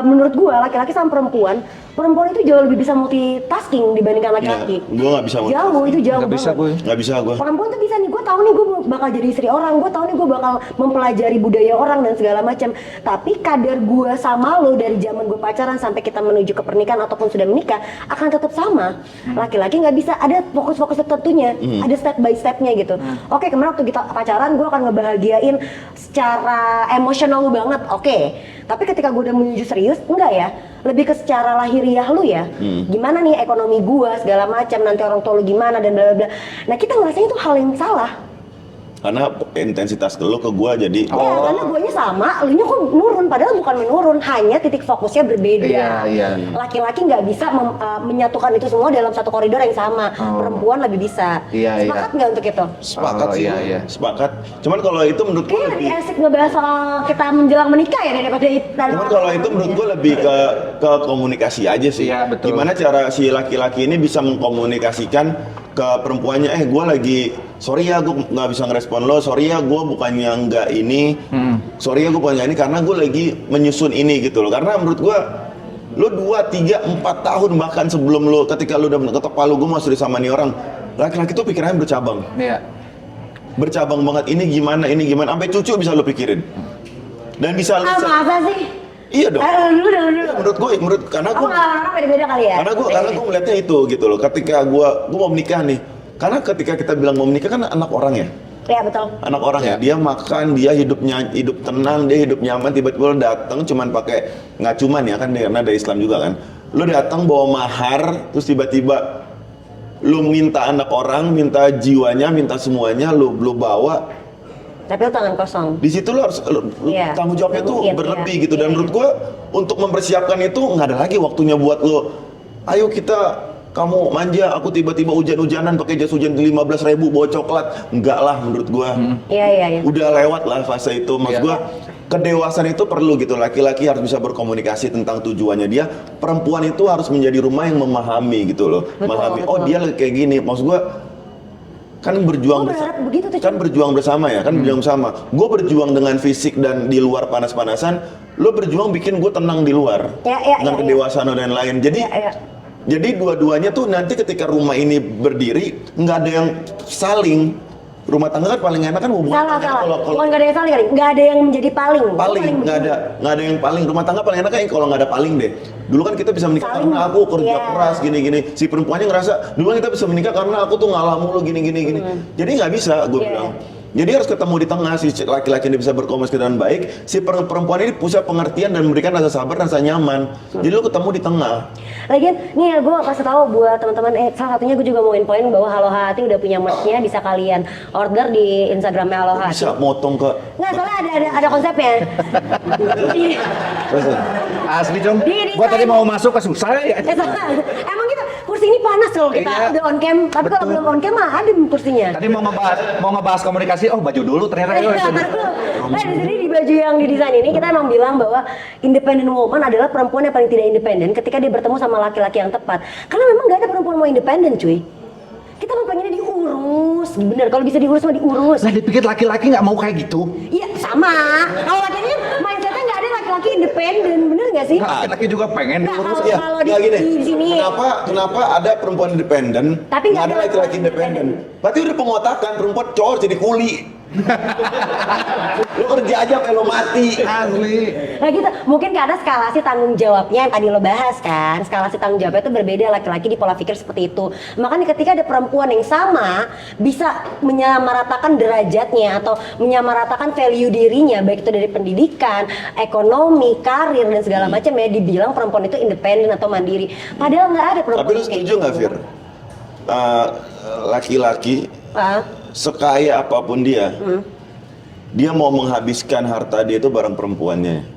menurut gue laki-laki sama perempuan itu jauh lebih bisa multitasking dibandingkan laki-laki. Gue nggak bisa Jauh, itu jauh Nggak bisa banget. gue. Nggak bisa gue. Perempuan tuh bisa nih, gue tahu nih gue bakal jadi istri orang, gue tahu nih gue bakal mempelajari budaya orang dan segala macam. Tapi kadar gue sama lo dari zaman gue pacaran sampai kita menuju ke pernikahan ataupun sudah menikah akan tetap sama. Laki-laki nggak bisa, ada fokus-fokus tertentunya, ada step by stepnya gitu. Oke, kemarin waktu kita pacaran gue akan ngebahagiain secara emosional lu banget, oke. Tapi ketika gue udah menuju serius, enggak ya. Lebih ke secara lahiriah lu ya. Gimana nih ekonomi gue segala macam, nanti orang tua lu gimana dan bla bla bla. Nah kita ngerasain itu hal yang salah. Karena intensitas lo ke gue jadi Ya, karena guanya sama, elunya kok nurun, padahal bukan menurun, hanya titik fokusnya berbeda. Iya. Laki-laki nggak bisa menyatukan itu semua dalam satu koridor yang sama. Perempuan lebih bisa. Iya, Sepakat nggak untuk itu? sepakat sih. Iya. Sepakat. Cuman kalau itu menurut gue Kayaknya lebih asik ngebahas soal kita menjelang menikah ya daripada itu. Cuman kalau itu menurut gue lebih ke komunikasi aja sih. Iya, betul. Gimana cara si laki-laki ini bisa mengkomunikasikan ke perempuannya, gue lagi, sorry ya gue nggak bisa ngerespon lo, sorry ya gue bukannya nggak ini, sorry ya gue bukannya ini karena gue lagi menyusun ini gitu loh. Karena menurut gue, lo 2, 3, 4 tahun bahkan sebelum lo, ketika lo udah ketok palu gue mau serius sama nih orang, laki-laki tuh pikirannya bercabang. Iya. Bercabang banget, ini gimana, sampai cucu bisa lo pikirin. Dan bisa lo... masa sih? Iya dong. Dulu. Karena Oh, gue pengalaman orang beda-beda kali ya? karena gue melihatnya itu gitu loh. Ketika gue mau menikah nih, karena ketika kita bilang mau menikah kan anak orang ya, Iya betul. anak orang ya. Dia makan, dia hidup tenang, dia hidup nyaman. Tiba-tiba lo datang cuman pakai, nggak cuman ya kan, karena ada Islam juga kan. Lo datang bawa mahar, terus tiba-tiba lo minta anak orang, minta jiwanya, minta semuanya, lo bawa. Tapi lu tangan kosong. Di situ lo harus Iya, tanggung jawabnya tuh mungkin, berlebih iya. gitu. Dan menurut gue untuk mempersiapkan itu nggak ada lagi waktunya buat lo. Ayo kamu manja, aku tiba-tiba hujan-hujanan pakai jas hujan 15.000 bawa coklat. Enggak lah menurut gue. Iya. Udah lewat lah fase itu. Maksud Iya. gue kedewasaan itu perlu gitu. Laki-laki harus bisa berkomunikasi tentang tujuannya dia. Perempuan itu harus menjadi rumah yang memahami gitu loh. Betul, Memahami. betul. Oh dia kayak gini. Maksud gue kan berjuang Gua berharap begitu tuh, kan berjuang bersama ya, kan berjuang bersama. Gue berjuang dengan fisik dan di luar panas-panasan, lo berjuang bikin gue tenang di luar dengan kedewasaan dan lain. Jadi jadi dua-duanya tuh nanti ketika rumah ini berdiri nggak ada yang saling. Rumah tangga kan paling enak kan hubungan. Salah. Kalau Bukan nggak ada yang saling kali. Nggak ada yang menjadi paling. nggak ada yang paling. Rumah tangga paling enak kan kalau nggak ada paling deh. Dulu kan kita bisa menikah Saling. karena aku kerja Iya. keras gini-gini. Si perempuannya ngerasa dulu kan kita bisa menikah karena aku tuh ngalah mulu gini. Jadi nggak bisa gue Iya. bilang. Jadi harus ketemu di tengah, si laki-laki ini bisa berkomunikasi dengan baik, si perempuan ini pusat pengertian dan memberikan rasa sabar, rasa nyaman. Jadi lu ketemu di tengah. Lagian, nih ya gue kasih tahu buat teman-teman, salah satunya gue juga mau infoin bahwa Halo Hati udah punya merch-nya, bisa kalian order di Instagramnya Halo Hati. Bisa motong ke. Nggak, soalnya ada konsepnya. Terus, Asli Jong, Di gua tadi mau masuk ke susah ya. Salah. Emang gitu, kursi ini panas kalau kita Iya. udah on cam, tapi kalau belum on cam mah adem kursinya. Tadi mau ngebahas komunikasi, oh baju dulu ternyata. Nah, di sini di baju yang didesain ini kita emang bilang bahwa independent woman adalah perempuan yang paling tidak independen ketika dia bertemu sama laki-laki yang tepat. Karena memang gak ada perempuan mau independen, cuy. Kita mah pengennya diurus, bener. Kalau bisa diurus mah diurus. Nah dipikir laki-laki nggak mau kayak gitu. Iya sama. Kalau laki ini kan mindsetnya nggak ada laki-laki independen, bener nggak sih? Laki-laki juga pengen Nggak, diurus. kalau- ya, kalau nggak gini. di sini. Kenapa ada perempuan independen, Tapi nggak nggak ada ada laki-laki independen? Berarti udah pengotakan perempuan cowok jadi kuli. Lo kerja aja sampai lo mati. Asli. Nah gitu, mungkin karena skalasi tanggung jawabnya yang tadi lo bahas kan, skalasi tanggung jawabnya itu berbeda, laki-laki di pola pikir seperti itu. Makanya ketika ada perempuan yang sama bisa menyamaratakan derajatnya atau menyamaratakan value dirinya, baik itu dari pendidikan, ekonomi, karir dan segala macam ya, dibilang perempuan itu independen atau mandiri. Padahal nggak ada perempuan. Tapi lu kayak setuju gitu. nggak, Fir? Laki-laki Ah, sekaya apapun dia, dia mau menghabiskan harta dia itu bareng perempuannya.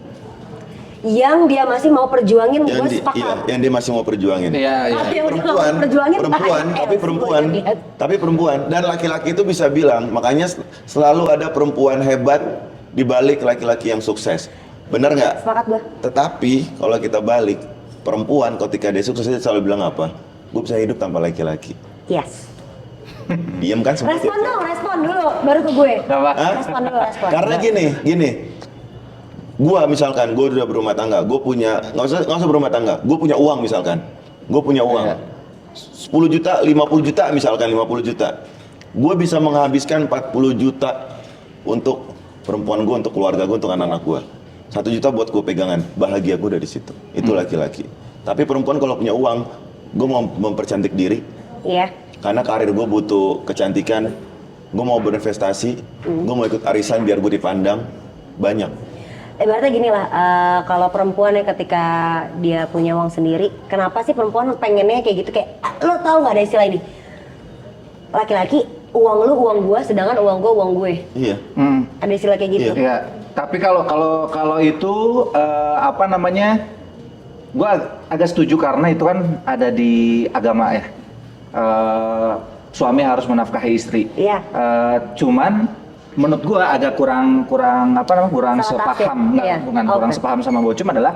yang dia masih mau perjuangin, gue Iya, sepakat. yang dia masih mau perjuangin. Iya, iya. Tapi yang udah Perempuan, mau perjuangin, tapi perempuan, dan laki-laki itu bisa bilang, makanya selalu ada perempuan hebat di balik laki-laki yang sukses. Benar nggak? Sepakat gue. Tetapi kalau kita balik, perempuan ketika dia sukses dia selalu bilang apa? Gue bisa hidup tanpa laki-laki. Yes. Diam kan semua. Respon dong, respon dulu, baru ke gue. Apa? Hah? Respon dulu, respon. Karena gini, gua misalkan, gua udah berumah tangga, gua punya, nggak usah berumah tangga, gua punya uang misalkan, gua punya uang, Iya. 10 juta, 50 juta misalkan, 50 juta, gua bisa menghabiskan 40 juta untuk perempuan gua, untuk keluarga gua, untuk anak-anak gua, 1 juta buat gua pegangan, bahagia gua dari situ, itu laki-laki. Tapi perempuan kalau punya uang, gua mau mempercantik diri, Iya. karena karir gue butuh kecantikan, gue mau berinvestasi, gue mau ikut arisan biar gue dipandang banyak. Ibaratnya gini lah, kalau perempuan yang ketika dia punya uang sendiri, kenapa sih perempuan pengennya kayak gitu? Kayak, lo tau nggak ada istilah ini? Laki-laki, uang lu uang gua, sedangkan uang gua uang gue. Iya. Ada istilah kayak gitu. Iya. Ya, tapi kalau itu apa namanya? Gua agak setuju karena itu kan ada di agama ya. Suami harus menafkahi istri. Iya. Cuman menurut gua agak kurang apa namanya? Kurang Salah tafsir. sepaham, enggak, Iya. bukan Oke. kurang sepaham sama Bocum adalah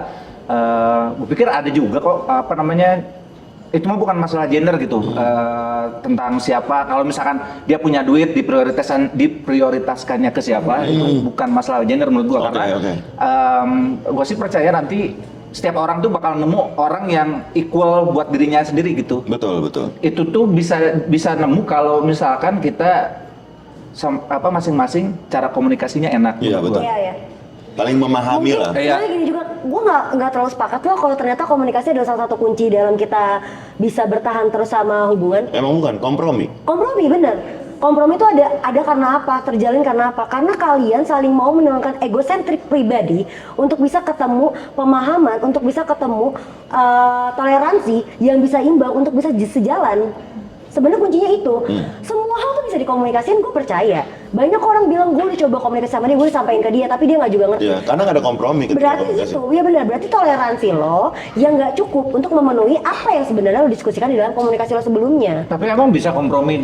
gua pikir ada juga kok apa namanya? Itu mah bukan masalah gender gitu. Tentang siapa, kalau misalkan dia punya duit diprioritaskannya ke siapa, itu bukan masalah gender menurut gua. Oke, Karena oke. gua sih percaya nanti setiap orang tuh bakal nemu orang yang equal buat dirinya sendiri gitu. Betul, betul. Itu tuh bisa nemu kalau misalkan kita masing-masing cara komunikasinya enak. Iya, menurut betul. gua. Iya, iya. Paling memahami lah. Iya. Soalnya gini juga, gue nggak terlalu sepakat loh kalau ternyata komunikasi adalah salah satu kunci dalam kita bisa bertahan terus sama hubungan. Emang bukan kompromi. Kompromi bener. Kompromi itu ada karena apa? Terjalin karena apa? Karena kalian saling mau menurunkan egosentrik pribadi untuk bisa ketemu pemahaman, untuk bisa ketemu toleransi yang bisa imbang untuk bisa sejalan. Sebenarnya kuncinya itu. Semua hal tuh bisa dikomunikasiin, gue percaya. Banyak orang bilang gue udah coba komunikasi sama dia, gue udah sampein ke dia, tapi dia nggak juga ngerti. Iya, karena nggak ada kompromi ketika Berarti komunikasi. itu, ya benar. Berarti toleransi lo yang nggak cukup untuk memenuhi apa yang sebenarnya lo diskusikan di dalam komunikasi lo sebelumnya. Tapi emang bisa kompromi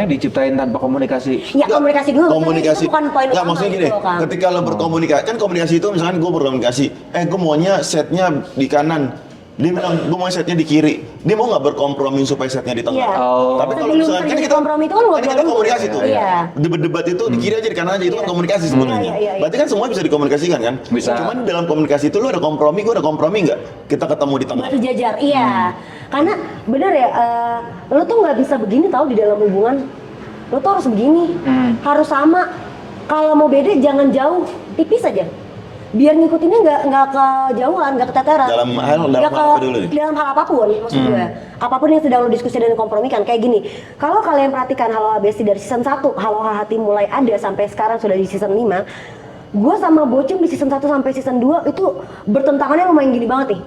diciptain tanpa komunikasi? Ya komunikasi dulu. Komunikasi. Itu bukan poin Nggak, utama maksudnya gitu gini, loh, Kang. ketika lo berkomunikasi, kan komunikasi itu misalkan gue berkomunikasi, gue maunya setnya di kanan, Dia bilang, gue mau setnya di kiri. Dia mau nggak berkompromi supaya setnya di tengah. Iya. Oh. Tapi kalau Sebelum misalnya terjadi kita kompromi itu kan kan ngobrol kita dulu. komunikasi tuh. Iya. Debat-debat itu di kiri aja di kanan aja itu kan Iya. komunikasi sebenarnya. Iya, iya, iya. Berarti kan semua bisa dikomunikasikan kan? Bisa. Cuman dalam komunikasi itu lu ada kompromi, gue ada kompromi nggak? Kita ketemu di tengah. Bersejajar, iya. Karena bener ya, lo tuh nggak bisa begini tahu di dalam hubungan. Lo tuh harus begini, harus sama. Kalau mau beda jangan jauh, tipis aja. Biar ngikutinnya nggak kejauhan, nggak keteteran. Dalam hal Nggak apa dulu nih? dalam hal apapun, maksud gue. Apapun yang sedang lo diskusi dan kompromikan, kayak gini. Kalau kalian perhatikan Halo Besti dari season 1, Halo Hati mulai ada sampai sekarang sudah di season 5. Gue sama Bocim di season 1 sampai season 2 itu bertentangannya lumayan gini banget nih.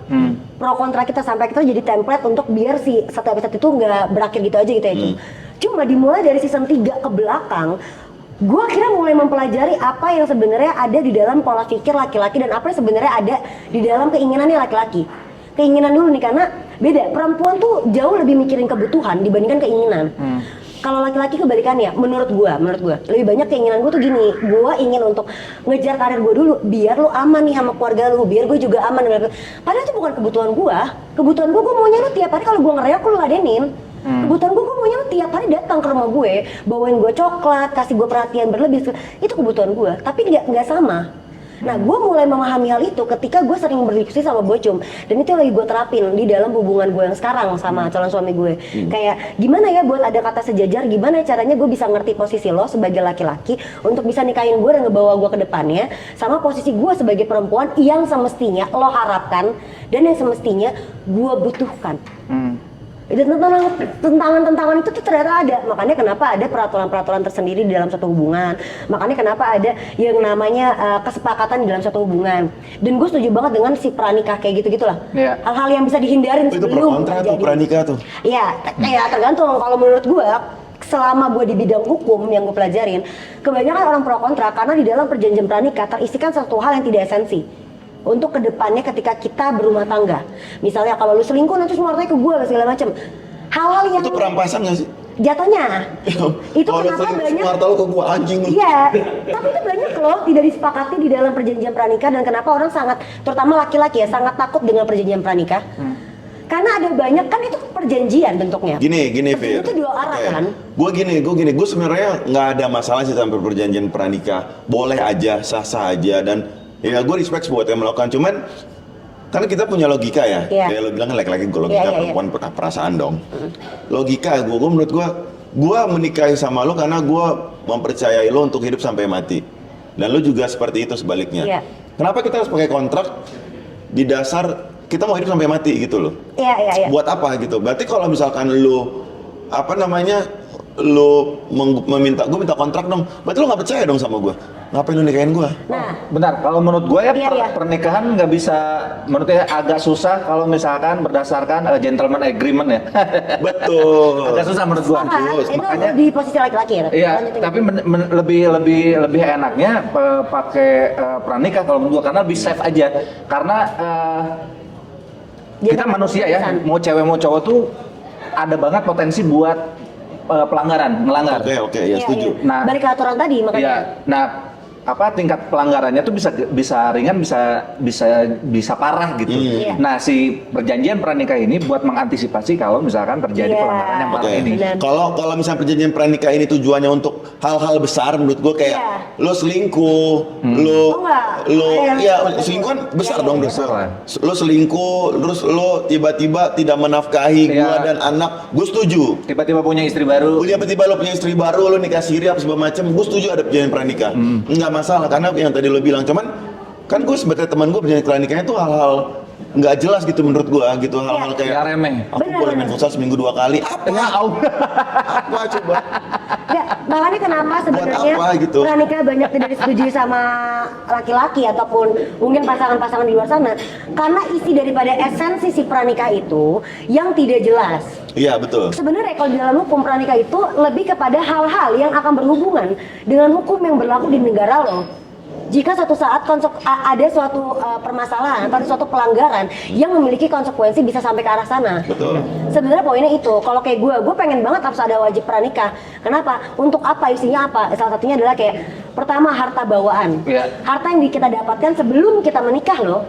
Pro kontra kita sampai kita jadi template untuk biar si satu episode itu nggak berakhir gitu aja gitu ya. Cuma dimulai dari season 3 ke belakang, gue akhirnya mulai mempelajari apa yang sebenarnya ada di dalam pola pikir laki-laki dan apa yang sebenarnya ada di dalam keinginannya laki-laki. Keinginan dulu nih, karena beda, perempuan tuh jauh lebih mikirin kebutuhan dibandingkan keinginan. Kalau laki-laki kebalikannya, menurut gua lebih banyak keinginan gua tuh gini, gua ingin untuk ngejar karir gua dulu, biar lu aman nih sama keluarga lu, biar gua juga aman. Padahal itu bukan kebutuhan gua maunya lu tiap hari kalau gua ngereok lu ladenin. Kebutuhan gue maunya lu tiap hari datang ke rumah gue, bawain gue coklat, kasih gue perhatian berlebih, itu kebutuhan gue, tapi nggak sama. Nah, gue mulai memahami hal itu ketika gue sering berdiskusi sama Bocum, dan itu yang lagi gue terapin di dalam hubungan gue yang sekarang sama calon suami gue. Kayak gimana ya buat ada kata sejajar, gimana caranya gue bisa ngerti posisi lo sebagai laki-laki untuk bisa nikahin gue dan ngebawa gue ke depannya, sama posisi gue sebagai perempuan yang semestinya lo harapkan dan yang semestinya gue butuhkan. Itu tentangan itu tuh ternyata ada. Makanya kenapa ada peraturan-peraturan tersendiri di dalam satu hubungan. Makanya kenapa ada yang namanya kesepakatan di dalam satu hubungan. Dan gue setuju banget dengan si pranikah kayak gitu-gitulah. Iya. Hal-hal yang bisa dihindarin Itu pro sebelum kontra tuh terjadi. pranikah tuh. Iya, kayak tergantung. Kalau menurut gue, selama gue di bidang hukum yang gue pelajarin, kebanyakan orang pro kontra karena di dalam perjanjian pranikah terisikan satu hal yang tidak esensi untuk kedepannya ketika kita berumah tangga. Misalnya kalau lu selingkuh nanti semua hartanya ke gue segala macem. Hal-hal yang Itu perampasan nggak sih? jatuhnya itu Kalau kenapa selingkuh, banyak semua harta lu ke gua, anjing lu. iya, tapi itu banyak loh tidak disepakati di dalam perjanjian pranikah, dan kenapa orang sangat, terutama laki-laki ya, sangat takut dengan perjanjian pranikah. Karena ada banyak, kan itu perjanjian bentuknya. Gini Fir. Itu dua arah kan. Gue sebenarnya nggak ada masalah sih sampai perjanjian pranikah, boleh aja, sah-sah aja, dan ya gue respect buat yang melakukan. Cuman karena kita punya logika ya, Iya. kayak lo bilang kan laki-laki gue logika, Iya, iya, perempuan perasaan dong. Logika menurut gue menikahi sama lo karena gue mempercayai lo untuk hidup sampai mati, dan lo juga seperti itu sebaliknya. Iya. Kenapa kita harus pakai kontrak di dasar kita mau hidup sampai mati gitu loh? Iya. Buat apa gitu? Berarti kalau misalkan lu gue minta kontrak dong, berarti lu nggak percaya dong sama gue, ngapain lu nikahin gue? Nah, Benar, kalau menurut gue ya Iya. pernikahan nggak bisa, menurut saya agak susah kalau misalkan berdasarkan gentleman agreement ya. Betul. Agak susah menurut gue. sepakat. Itu Makanya di posisi laki-laki ya. iya, Lanjutin. tapi lebih enaknya pakai pranikah kalau menurut gue, karena lebih safe aja. Karena kita manusia ya, mau cewek mau cowok tuh ada banget potensi buat melanggar. Oke, ya setuju. Nah, balik ke aturan tadi makanya. Iya. Nah, tingkat pelanggarannya tuh bisa ringan, bisa parah gitu. Iya. Nah, si perjanjian pranikah ini buat mengantisipasi kalau misalkan terjadi Iya. pelanggaran yang parah Oke. ini. Benar. Kalau misalnya perjanjian pranikah ini tujuannya untuk hal-hal besar, menurut gue kayak Iya. lo selingkuh, Oh, enggak. ya Iya. selingkuh kan besar Iya, dong iya. besar. Besar. Lo selingkuh, terus lo tiba-tiba tidak menafkahi Iya. gua dan anak, gue setuju. Tiba-tiba punya istri baru. Tiba-tiba lo punya istri baru, lo nikah siri apa segala macam, gue setuju ada perjanjian pranikah. Nggak masalah, karena yang tadi lo bilang, cuman kan gue sebagai teman gue perjanjian pranikahnya tuh hal-hal nggak jelas gitu menurut gue, gitu hal-hal Iya. kayak Ya, remeh. aku Benar, boleh main benar. futsal seminggu 2 kali, apa? Ya Allah. Apa coba? Ya, makanya kenapa sebenarnya apa gitu? pranikah banyak tidak disetujui sama laki-laki ataupun mungkin pasangan-pasangan di luar sana, karena isi daripada esensi si pranikah itu yang tidak jelas. Iya betul. Sebenarnya kalau di dalam hukum pranikah itu lebih kepada hal-hal yang akan berhubungan dengan hukum yang berlaku di negara lo. Jika suatu saat ada suatu permasalahan atau ada suatu pelanggaran yang memiliki konsekuensi bisa sampai ke arah sana. Betul. Sebenarnya poinnya itu. Kalau kayak gue pengen banget harus ada wajib pranikah. Kenapa? Untuk apa? Isinya apa? Salah satunya adalah kayak Pertama harta bawaan. Iya. Harta yang kita dapatkan sebelum kita menikah loh.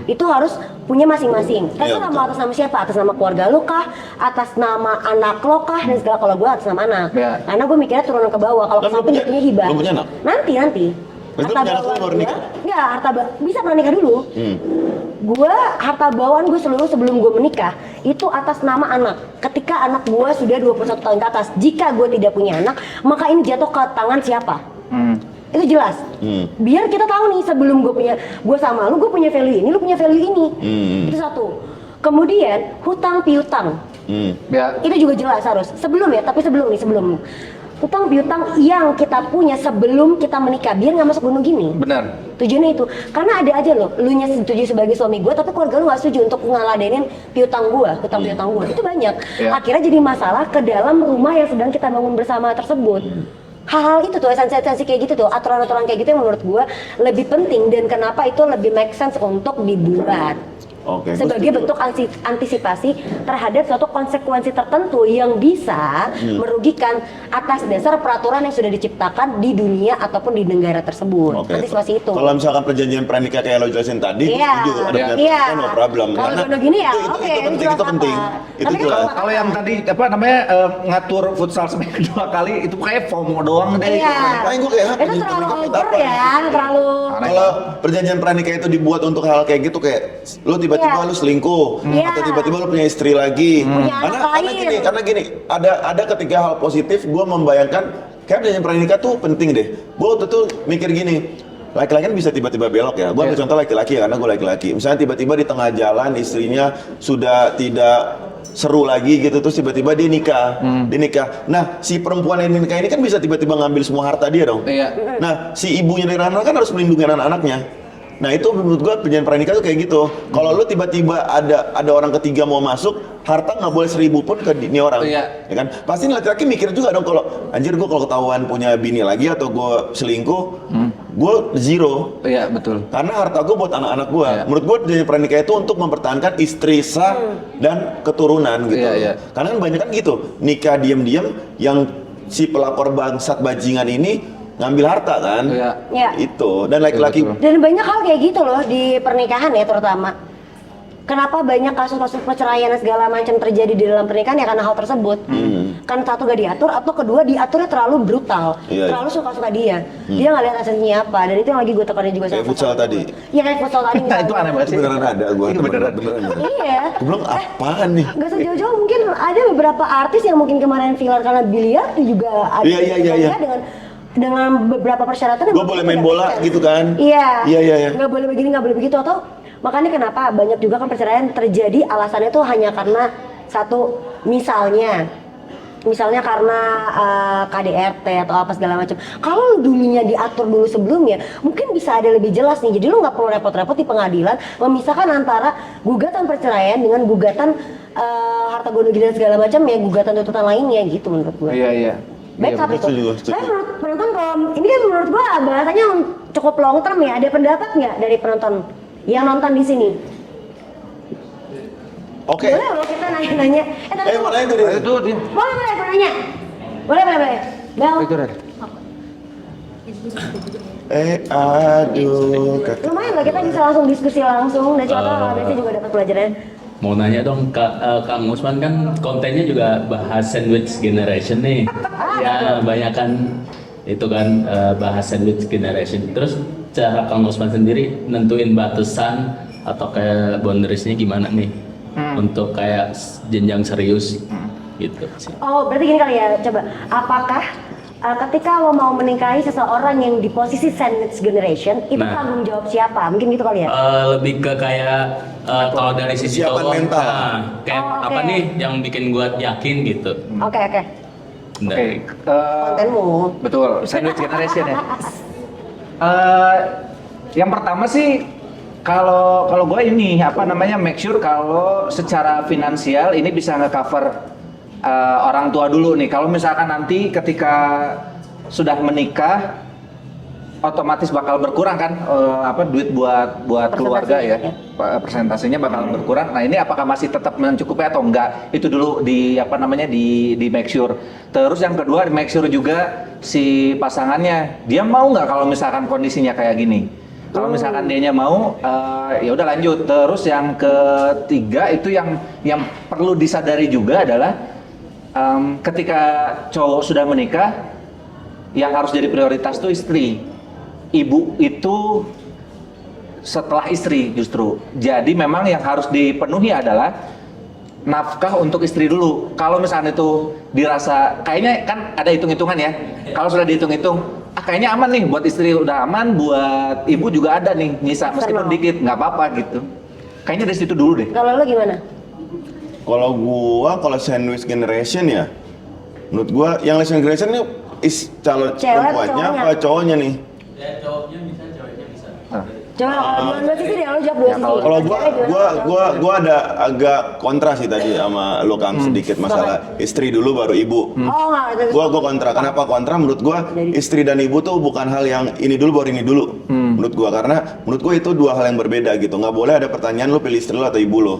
Itu harus punya masing-masing. Terserah mau atas nama siapa, atas nama keluarga lu kah, atas nama anak lo kah, dan segala. Kalau gue atas nama anak. Iya. Karena gue mikirnya turunan ke bawah. Kalau ke Belum samping dia punya hibah. belum punya anak? Nanti. Berarti lu punya anak lu baru nikah? Enggak, bisa pernah nikah dulu. Gue harta bawaan gue seluruh sebelum gue menikah itu atas nama anak. Ketika anak gue sudah 21 tahun ke atas, jika gue tidak punya anak, maka ini jatuh ke tangan siapa? Itu jelas. Biar kita tahu nih sebelum gue sama lu, gue punya value ini, lu punya value ini. Itu satu. Kemudian hutang piutang. Ya. Itu juga jelas harus. Sebelum hutang piutang yang kita punya sebelum kita menikah, biar nggak masuk gunung gini. Benar. Tujuannya itu, karena ada aja loh, lu nya setuju sebagai suami gue, tapi keluarga lu nggak setuju untuk ngeladenin piutang gue, hutang piutang gue. Itu banyak. Iya. Akhirnya jadi masalah ke dalam rumah yang sedang kita bangun bersama tersebut. Hal-hal itu tuh, esensi-esensi kayak gitu tuh, aturan-aturan kayak gitu yang menurut gue lebih penting dan kenapa itu lebih make sense untuk dibuat. Oke. Sebagai bentuk antisipasi terhadap suatu konsekuensi tertentu yang bisa merugikan atas dasar peraturan yang sudah diciptakan di dunia ataupun di negara tersebut. Oke. Antisipasi itu. Kalau misalkan perjanjian pranikah kayak lo jelasin tadi, Iya. setuju ada Iya. perjanjian no problem. Kalau Karena jodoh gini ya, itu oke, penting, jelas itu penting. apa. Itu Tapi kan jelas. Kalau yang tadi apa namanya ngatur futsal seminggu 2 kali itu kayak FOMO doang deh. Iya. Makanya gue kayak, Itu perjanjian terlalu pranikah buat over apa? ya, terlalu. Kalau perjanjian pranikah itu dibuat untuk hal kayak gitu, kayak lo tiba-tiba Iya. lo selingkuh, Iya. atau tiba-tiba lo punya istri lagi. Punya Karena anak lain. gini, ada ketika hal positif, gue membayangkan kayak perjanjian pranikah tuh penting deh. Gue waktu itu mikir gini, laki-laki kan bisa tiba-tiba belok ya. Gue ambil Iya. contoh laki-laki ya, karena gue laki-laki. Misalnya tiba-tiba di tengah jalan istrinya sudah tidak seru lagi gitu, terus tiba-tiba dia nikah. Nah, si perempuan yang nikah ini kan bisa tiba-tiba ngambil semua harta dia dong. Iya. Nah, si ibunya dari anak kan harus melindungi anak-anaknya. Nah, itu menurut gua perjanjian pranikah tuh kayak gitu. Kalau lu tiba-tiba ada orang ketiga mau masuk, harta nggak boleh 1000 pun ke ini orang. Iya. Ya kan? Pasti laki-laki mikir juga dong, kalau anjir gua kalau ketahuan punya bini lagi atau gua selingkuh, gua zero. Iya, betul. Karena harta gua buat anak-anak gua. Iya. Menurut gua perjanjian pranikah itu untuk mempertahankan istri sah dan keturunan gitu. Iya, iya. Karena kan banyak kan gitu, nikah diam-diam yang si pelakor bangsat bajingan ini ngambil harta kan. Iya. Iya. Itu. Dan laki-laki Betul. Dan banyak hal kayak gitu loh di pernikahan ya terutama. Kenapa banyak kasus-kasus perceraian dan segala macam terjadi di dalam pernikahan ya karena hal tersebut. Kan satu gak diatur atau kedua diaturnya terlalu brutal, Iya. terlalu suka-suka dia. Dia nggak lihat aslinya apa dan itu yang lagi gue tekanin juga Kayak sama futsal pasangan tadi. gue. Iya kayak futsal tadi. Nah, itu aneh banget itu sih. beneran ada gua Iya, beneran. beneran. Iya. Gua bilang apaan nih? Gak sejauh-jauh mungkin ada beberapa artis yang mungkin kemarin filler karena biliar juga ada Iya. dengan beberapa persyaratan. Gua boleh main bola gitu kan? Iya. Iya. Nggak boleh begini, nggak boleh begitu atau makanya kenapa banyak juga kan perceraian terjadi alasannya tuh hanya karena satu misalnya karena KDRT atau apa segala macam. Kalau dulunya diatur dulu sebelumnya, mungkin bisa ada lebih jelas nih. Jadi lu nggak perlu repot-repot di pengadilan memisahkan antara gugatan perceraian dengan gugatan harta gono gini dan segala macam ya, gugatan tuntutan lainnya gitu menurut gue. Iya. Backup Iya, itu. setuju. Saya menurut penonton kalau ini kan menurut gua bahasanya cukup long term ya. Ada pendapat nggak dari penonton yang nonton di sini? Oke. Boleh loh kita nanya-nanya. Tapi Mau nanya tadi. Itu dia. boleh gua nanya. Boleh. Bel, Itu Ren. Aduh, kata. lumayan lah kita bisa langsung diskusi langsung dan siapa tahu biasanya juga dapat pelajaran. Mau nanya dong, Kang Usman kan kontennya juga bahas sandwich generation nih. Ya, banyak kan itu kan bahas sandwich generation. Terus cara Kang Usman sendiri nentuin batasan atau kayak boundariesnya gimana nih untuk kayak jenjang serius gitu sih. Oh, berarti gini kali ya, coba. Apakah ketika lo mau menikahi seseorang yang di posisi sandwich generation, itu Nah. tanggung jawab siapa? Mungkin gitu kali ya? Lebih ke kayak kalau dari sisi Kesiapan cowok, mental. kayak Oh, oke. apa nih yang bikin gua yakin gitu. Oke. Nah, Oke. Kontenmu. Betul, sandwich generation ya. Yang pertama sih kalau gue ini apa namanya make sure kalau secara finansial ini bisa nge-cover orang tua dulu nih. Kalau misalkan nanti ketika sudah menikah otomatis bakal berkurang kan duit buat keluarga ya. Persentasenya bakal berkurang. Nah, ini apakah masih tetap mencukupi atau enggak? Itu dulu di make sure. Terus yang kedua di make sure juga si pasangannya dia mau nggak kalau misalkan kondisinya kayak gini. Kalau misalkan dianya mau, ya udah lanjut. Terus yang ketiga itu yang perlu disadari juga adalah ketika cowok sudah menikah, yang harus jadi prioritas tuh istri. Ibu itu setelah istri justru. Jadi memang yang harus dipenuhi adalah nafkah untuk istri dulu. Kalau misalnya itu dirasa kayaknya kan ada hitung-hitungan ya. Kalau sudah dihitung-hitung, kayaknya aman nih buat istri, udah aman, buat ibu juga ada nih nyisa meskipun dikit, nggak apa-apa gitu. Kayaknya dari situ dulu deh. Kalau lo gimana? Kalau sandwich generation ya, menurut gua yang sandwich generation ini calon perempuannya apa cowoknya nih? Ya cowoknya bisa, ceweknya bisa. Coba dua sisi deh, lo jawab dua sisi. Kalau gua ada agak kontra sih tadi sama lo Kang sedikit masalah istri dulu baru ibu. Oh nggak. Gua kontra. Kenapa kontra? Menurut gua istri dan ibu tuh bukan hal yang ini dulu baru ini dulu. Menurut gua karena menurut gua itu dua hal yang berbeda gitu. Nggak boleh ada pertanyaan lo pilih istri lo atau ibu lo.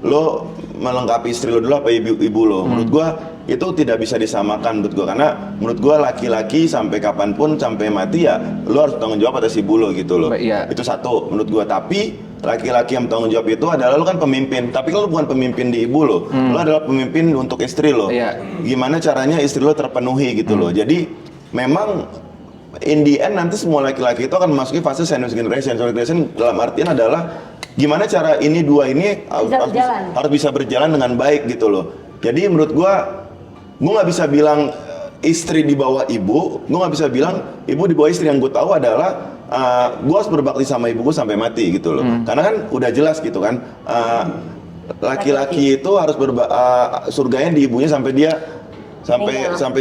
Lo melengkapi istri lo dulu apa ibu lo. Menurut gua itu tidak bisa disamakan menurut gua, karena menurut gua laki-laki sampai kapanpun sampai mati ya lo harus tanggung jawab atas ibu lo gitu loh. Iya. Itu satu menurut gua. Tapi laki-laki yang bertanggung jawab itu adalah lo kan pemimpin, tapi kalau lo bukan pemimpin di ibu lo, lo adalah pemimpin untuk istri lo. Iya. Gimana caranya istri lo terpenuhi gitu loh. Jadi memang in the end nanti semua laki-laki itu akan memasuki fase sandwich generation. Sandwich generation dalam artian adalah gimana cara ini dua ini harus bisa berjalan dengan baik gitu loh. Jadi menurut gua nggak bisa bilang istri di bawah ibu, gue nggak bisa bilang ibu di bawah istri. Yang gue tahu adalah gue harus berbakti sama ibu gue sampai mati gitu loh. Karena kan udah jelas gitu kan, laki-laki itu harus surganya di ibunya sampai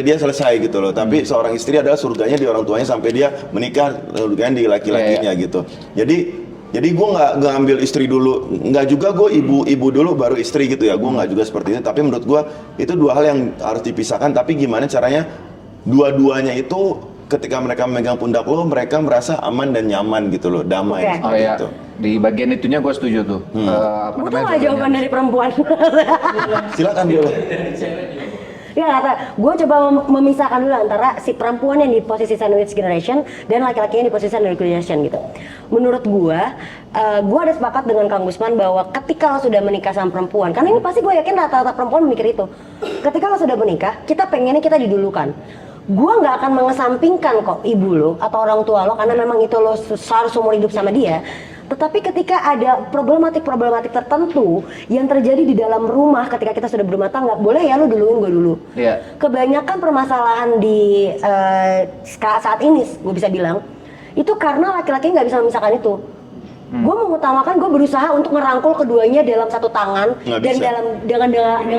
dia selesai gitu loh. Tapi seorang istri adalah surganya di orang tuanya sampai dia menikah, surganya di laki-lakinya gitu. Jadi gue nggak ambil istri dulu, nggak juga gue ibu dulu baru istri gitu ya. Gue nggak juga seperti itu. Tapi menurut gue itu dua hal yang harus dipisahkan. Tapi gimana caranya dua-duanya itu ketika mereka memegang pundak lo, mereka merasa aman dan nyaman gitu loh, damai. Okay. Oh iya, gitu. di bagian itunya gue setuju tuh. Butuh nggak jawaban dari perempuan? Silakan dulu. Ya kata, gue coba memisahkan dulu antara si perempuan yang di posisi sandwich generation dan laki-laki yang di posisi sandwich generation gitu. Menurut gue ada sepakat dengan Kang Gusman bahwa ketika lo sudah menikah sama perempuan, karena ini pasti gue yakin rata-rata perempuan memikir itu. Ketika lo sudah menikah, kita pengennya kita didulukan. Gue nggak akan mengesampingkan kok ibu lo atau orang tua lo, karena memang itu lo harus seumur hidup sama dia. Tetapi ketika ada problematik tertentu yang terjadi di dalam rumah ketika kita sudah berumah tangga, boleh ya lu duluin gue dulu. Iya. Kebanyakan permasalahan di saat ini, gue bisa bilang, itu karena laki-laki nggak bisa memisahkan itu. Gue mengutamakan, gue berusaha untuk merangkul keduanya dalam satu tangan dan dengan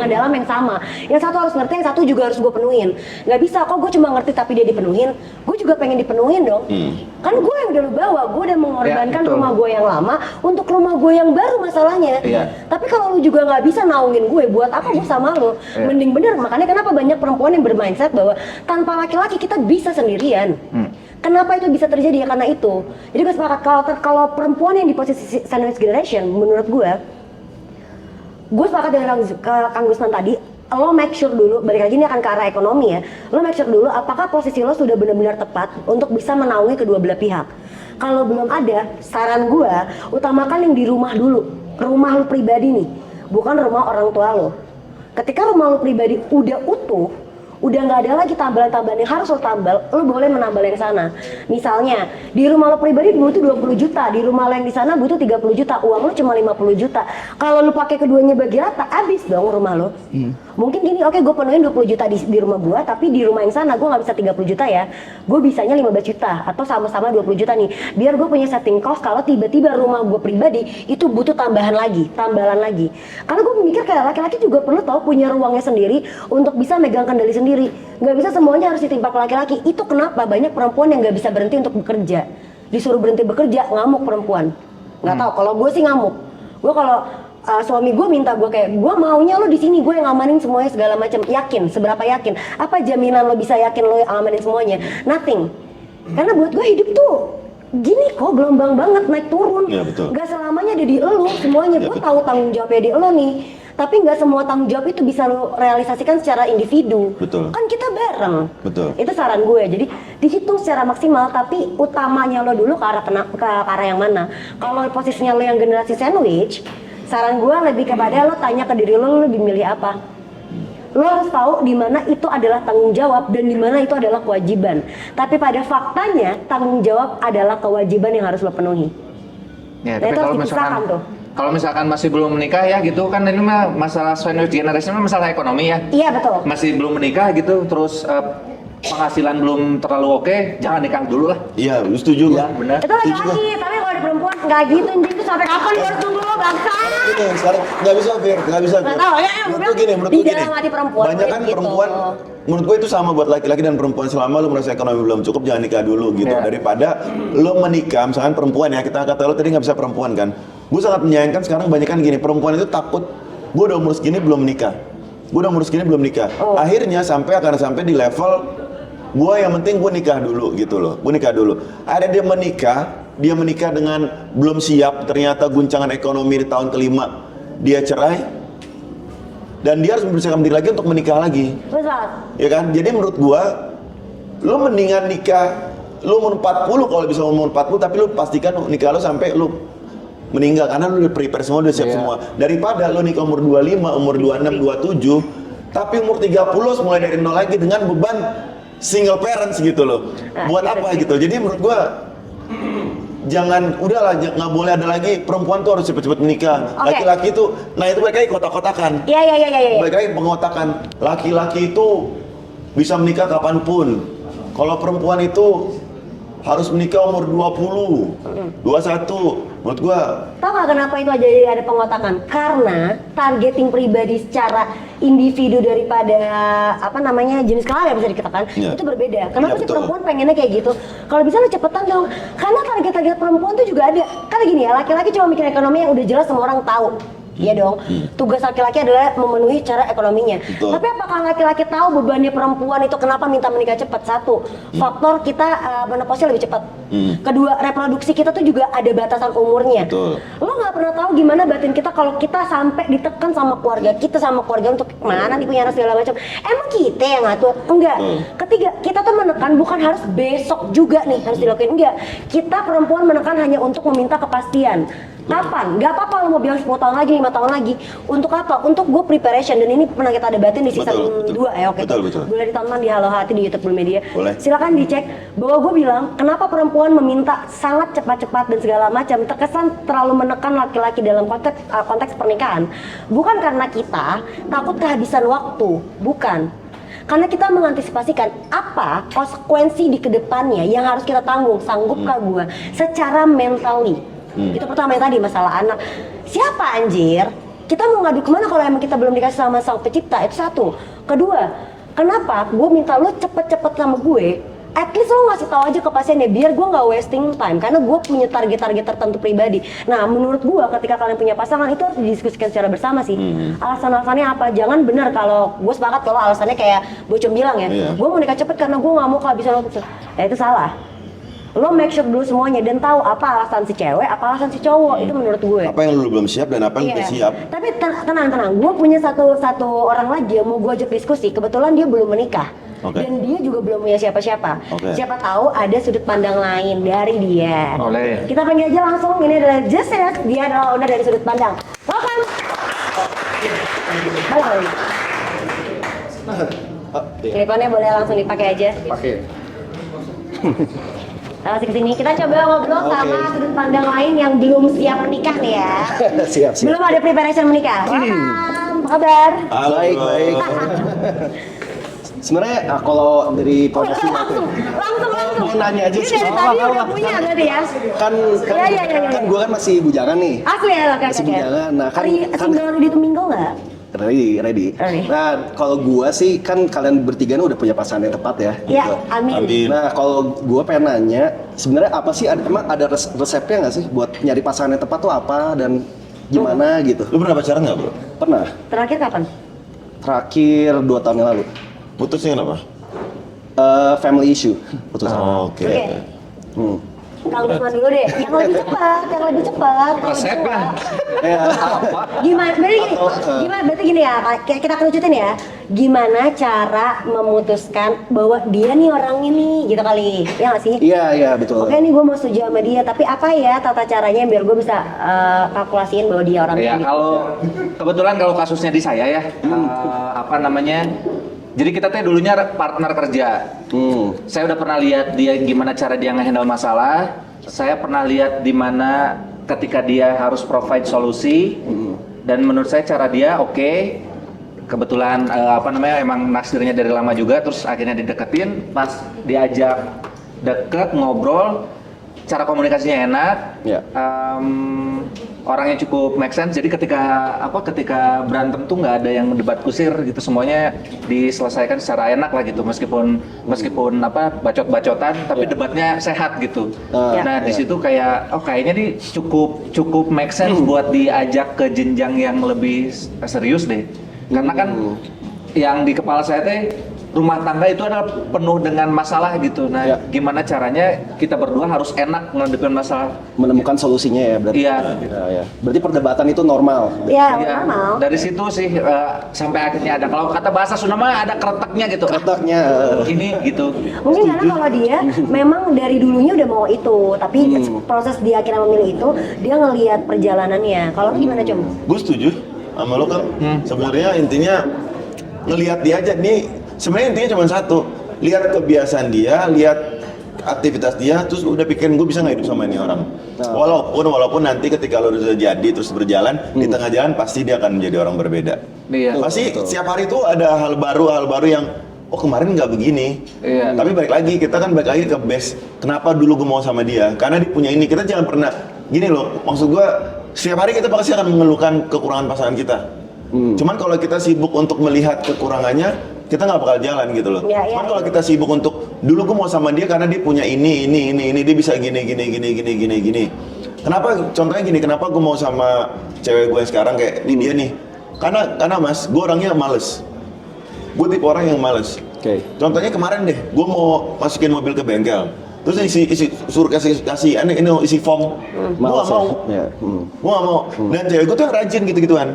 dalam yang sama. Yang satu harus ngerti, yang satu juga harus gue penuhin. Nggak bisa kok gue cuma ngerti tapi dia dipenuhin. Gue juga pengen dipenuhin dong. Kan gue yang udah lu bawa, gue udah mengorbankan rumah gue yang lama untuk rumah gue yang baru masalahnya. Tapi kalau lu juga nggak bisa naungin gue, buat apa gue sama lu? Mending bener. Makanya kenapa banyak perempuan yang bermindset bahwa tanpa laki-laki kita bisa sendirian. Kenapa itu bisa terjadi? Ya karena itu. Jadi gue sepakat kalau perempuan yang di posisi sandwich generation, menurut gue sepakat dengan Kang Gusman tadi. Lo make sure dulu, balik lagi ini akan ke arah ekonomi ya. Lo make sure dulu apakah posisi lo sudah benar-benar tepat untuk bisa menaungi kedua belah pihak. Kalau belum ada, saran gue utamakan yang di rumah dulu. Rumah lo pribadi nih, bukan rumah orang tua lo. Ketika rumah lo pribadi udah utuh, udah nggak ada lagi tambalan-tambalan yang harus lo tambal, lo boleh menambal yang sana. Misalnya, di rumah lo pribadi butuh 20 juta, di rumah lo yang di sana butuh 30 juta, uang lo cuma 50 juta. Kalau lo pakai keduanya bagi rata, habis dong rumah lo. Mungkin gini, oke gue penuhin 20 juta di rumah gue, tapi di rumah yang sana gue nggak bisa 30 juta ya. Gue bisanya 15 juta, atau sama-sama 20 juta nih. Biar gue punya setting cost kalau tiba-tiba rumah gue pribadi itu butuh tambahan lagi, tambalan lagi. Karena gue mikir kayak laki-laki juga perlu tahu punya ruangnya sendiri untuk bisa megang kendali sendiri. Nggak bisa semuanya harus ditimpa ke laki-laki. Itu kenapa banyak perempuan yang nggak bisa berhenti untuk bekerja. Disuruh berhenti bekerja, ngamuk perempuan. Nggak tahu, kalau gue sih ngamuk. Gue kalau suami gue minta gue kayak, gue maunya lo di sini, gue yang ngamanin semuanya segala macam. Yakin, seberapa yakin? Apa jaminan lo bisa yakin lo yang ngamanin semuanya? Nothing. Karena buat gue hidup tuh gini kok, gelombang banget, naik turun. Iya, betul. Gak selamanya ada di elu semuanya. Iya, Gue betul. tahu tanggung jawabnya di elu nih. Tapi nggak semua tanggung jawab itu bisa lo realisasikan secara individu. Betul. Kan kita bareng. Betul. Itu saran gue. Jadi dihitung secara maksimal, tapi utamanya lo dulu ke arah yang mana. Kalau posisinya lo yang generasi sandwich, saran gue lebih kepada lo tanya ke diri lo lebih milih apa. Lo harus tahu di mana itu adalah tanggung jawab dan di mana itu adalah kewajiban. Tapi pada faktanya tanggung jawab adalah kewajiban yang harus lo penuhi. Ya, Nah, tapi itu harus kalau dipisahkan misalkan tuh. kalau misalkan masih belum menikah ya gitu kan, ini mah masalah sandwich generation mah masalah ekonomi ya. Iya betul. Masih belum menikah gitu, terus penghasilan belum terlalu oke, jangan nikah dulu lah. Iya, lu setuju Iya, gua? benar. Itu laki-laki, tapi kalau di perempuan nggak gitu anjing, itu sampai kapan gue harus tunggu lo bangsa? Gini, sekarang nggak bisa Fir, nggak bisa. Nggak Fir. tahu, ya, Menurut bilang gue gini, menurut di gue gini. dalam hati perempuan, Banyak kan gitu. perempuan, menurut gue itu sama buat laki-laki dan perempuan, selama lu merasa ekonomi belum cukup jangan nikah dulu gitu. Iya. Daripada lu menikah, misalkan perempuan ya, kita kata lu tadi nggak bisa perempuan kan. Gue sangat menyayangkan sekarang banyak kan gini, perempuan itu takut, gue udah umur segini belum menikah. Gue udah umur segini belum nikah. Oh. Akhirnya akan sampai di level gue yang penting gue nikah dulu gitu loh. Gue nikah dulu. Ada dia menikah dengan belum siap, ternyata guncangan ekonomi di tahun kelima dia cerai. Dan dia harus mempersiapkan diri lagi untuk menikah lagi. Betul. Ya kan? Jadi menurut gua lu mendingan nikah lu umur 40 kalau bisa umur 40, tapi lu pastikan nikah lu sampai lu meninggal karena lu udah prepare semua, udah siap Iya. semua. Daripada lu nikah umur 25, umur 26, 27, tapi umur 30 harus mulai dari nol lagi dengan beban single parents gitu loh. Buat iya apa sih. gitu. Jadi menurut gua jangan, udahlah, nggak boleh ada lagi perempuan tuh harus cepet-cepet menikah. Oke. Laki-laki tuh, nah itu mereka kotak-kotakan. Iya. Baik lagi pengotakan, laki-laki itu bisa menikah kapanpun. Kalau perempuan itu harus menikah umur 20, 21. Menurut gua Tahu nggak kenapa itu aja jadi ada pengotakan? Karena targeting pribadi secara individu daripada jenis kelamin bisa dikatakan Iya. itu berbeda. Kenapa Iya, sih betul. perempuan pengennya kayak gitu? Kalau bisa lo cepetan dong. Karena target-target perempuan tuh juga ada. Kan gini ya, laki-laki cuma mikir ekonomi yang udah jelas semua orang tahu. Iya dong. Tugas laki-laki adalah memenuhi cara ekonominya. Betul. Tapi apakah laki-laki tahu bebannya perempuan itu kenapa minta menikah cepat? Satu, faktor kita menopausnya lebih cepat. Kedua, reproduksi kita tuh juga ada batasan umurnya. Betul. Lo nggak pernah tahu gimana batin kita kalau kita sampai ditekan sama keluarga kita, sama keluarga untuk mana nih punya anak segala macam. Emang kita yang ngatur? Enggak. Ketiga, kita tuh menekan bukan harus besok juga nih harus dilakuin, enggak. Kita perempuan menekan hanya untuk meminta kepastian. Kapan? Gak apa-apa lo mau bilang 10 tahun lagi, 5 tahun lagi. Untuk apa? Untuk gue preparation, dan ini pernah kita debatin di season Betul, 2 ya, oke. betul. Boleh ditonton di Halo Hati di YouTube Blue Media. Boleh. Silakan dicek bahwa gue bilang kenapa perempuan meminta sangat cepat-cepat dan segala macam terkesan terlalu menekan laki-laki dalam konteks pernikahan. Bukan karena kita takut kehabisan waktu, bukan. Karena kita mengantisipasikan apa konsekuensi di kedepannya yang harus kita tanggung, sanggupkah gue secara mentally. Itu pertama yang tadi masalah anak. Siapa anjir? Kita mau ngadu kemana kalau emang kita belum dikasih sama sang pencipta? Itu satu. Kedua, kenapa gue minta lo cepet-cepet sama gue? At least lo ngasih tahu aja ke pasiennya biar gue nggak wasting time, karena gue punya target-target tertentu pribadi. Nah, menurut gue ketika kalian punya pasangan itu harus didiskusikan secara bersama sih. Alasan-alasannya apa? Jangan benar kalau gue sepakat kalau alasannya kayak Bocom bilang ya, Iya. gue mau nikah cepet karena gue nggak mau kehabisan waktu. Ya itu salah. Lo make sure dulu semuanya dan tahu apa alasan si cewek, apa alasan si cowok. Itu menurut gue. apa yang lu belum siap dan apa yang udah siap. Tapi tenang, gue punya satu orang lagi yang mau gue ajak diskusi. Kebetulan dia belum menikah. Oke. Dan dia juga belum punya siapa-siapa. Oke. Siapa tahu ada sudut pandang lain dari dia. Boleh. Kita panggil aja langsung. Ini adalah Jessica. Dia adalah owner dari Sudut Pandang. Welcome. Halo. Klipannya boleh langsung dipakai aja. Pakai. Kita masih kesini. Kita coba ngobrol sama sudut pandang lain yang belum siap menikah nih ya. Siap. Belum ada preparation menikah. Welcome. Apa kabar? Halo, Baik, bro. baik. Sebenarnya kalau dari posisi aku Langsung. mau nanya aja Ini sih. dari tadi udah punya berarti ya? Iya. kan gue kan masih bujangan nih. Asli ya, oke. Masih bujangan. Nah, kan Single di Tuminggo nggak? ready. Ready. Nah, kalau gua sih kan kalian bertiga nih udah punya pasangan yang tepat ya. Ya, gitu. amin. Nah, kalau gua pengen nanya, sebenarnya apa sih emang ada resepnya nggak sih buat nyari pasangan yang tepat tuh apa dan gimana gitu? Lu pernah pacaran nggak, bro? Pernah. Terakhir kapan? Terakhir 2 tahun yang lalu. Putusnya kenapa? family issue putusan. Oke. Oke. Hmm. Kang Gusman dulu deh, yang lebih cepat, yang lebih cepat. Resep kan? Ya. Gimana? Berarti gini ya, kita kerucutin ya. Gimana cara memutuskan bahwa dia nih orang ini, gitu kali? Ya nggak sih? Iya betul. Oke nih gue mau setuju sama dia, tapi apa ya tata caranya biar gue bisa kalkulasiin bahwa dia orang Ya ini? kalau kebetulan kalau kasusnya di saya ya, apa namanya? Jadi kita teh dulunya partner kerja. Saya udah pernah lihat dia gimana cara dia ngehandle masalah. Saya pernah lihat di mana ketika dia harus provide solusi. Dan menurut saya cara dia oke. Kebetulan apa namanya emang naksirnya dari lama juga. Terus akhirnya dideketin. Pas diajak deket ngobrol, cara komunikasinya enak. Ya. Orangnya cukup make sense. Jadi ketika berantem tuh nggak ada yang debat kusir gitu, semuanya diselesaikan secara enak lah gitu, meskipun apa bacot-bacotan tapi debatnya sehat gitu. Nah di situ kayaknya nih cukup make sense buat diajak ke jenjang yang lebih serius deh, karena kan yang di kepala saya teh rumah tangga itu adalah penuh dengan masalah gitu. Nah, gimana caranya kita berdua harus enak ngadepin masalah, Menemukan solusinya ya berarti. Iya. Ya. Berarti perdebatan itu normal. Ya, Iya, normal. dari situ sih sampai akhirnya ada, kalau kata bahasa Sunda mah ada keretaknya gitu. Keretaknya. Ini gitu. Mungkin karena kalau dia memang dari dulunya udah mau itu, tapi proses dia akhirnya memilih itu, dia ngelihat perjalanannya. Kalau lu gimana, Com? Gue setuju sama lo kan. Sebenarnya intinya ngelihat dia aja nih. Sebenarnya intinya cuma satu, lihat kebiasaan dia, lihat aktivitas dia, terus udah pikirin gue bisa nggak hidup sama ini orang. Walaupun nanti ketika lo udah jadi terus berjalan di tengah jalan pasti dia akan menjadi orang berbeda. Iya. Pasti setiap hari itu ada hal baru yang kemarin nggak begini. Iya. Tapi kita kan balik lagi ke base. Kenapa dulu gue mau sama dia? Karena dia punya ini. Kita jangan pernah gini loh. Maksud gue setiap hari kita pasti akan mengeluhkan kekurangan pasangan kita. Cuman kalau kita sibuk untuk melihat kekurangannya, kita nggak bakal jalan gitu loh. Cuman kalau kita sibuk untuk dulu gue mau sama dia karena dia punya ini, dia bisa gini. Kenapa? Contohnya gini, kenapa gue mau sama cewek gue sekarang kayak ini dia nih? Karena mas, gue orangnya males. Gue tipe orang yang males. Oke. Contohnya kemarin deh, gue mau masukin mobil ke bengkel. Terus suruh kasih isi form, gue gak mau. Gue gak mau. Dan cewek gue tuh yang rajin gitu-gituan.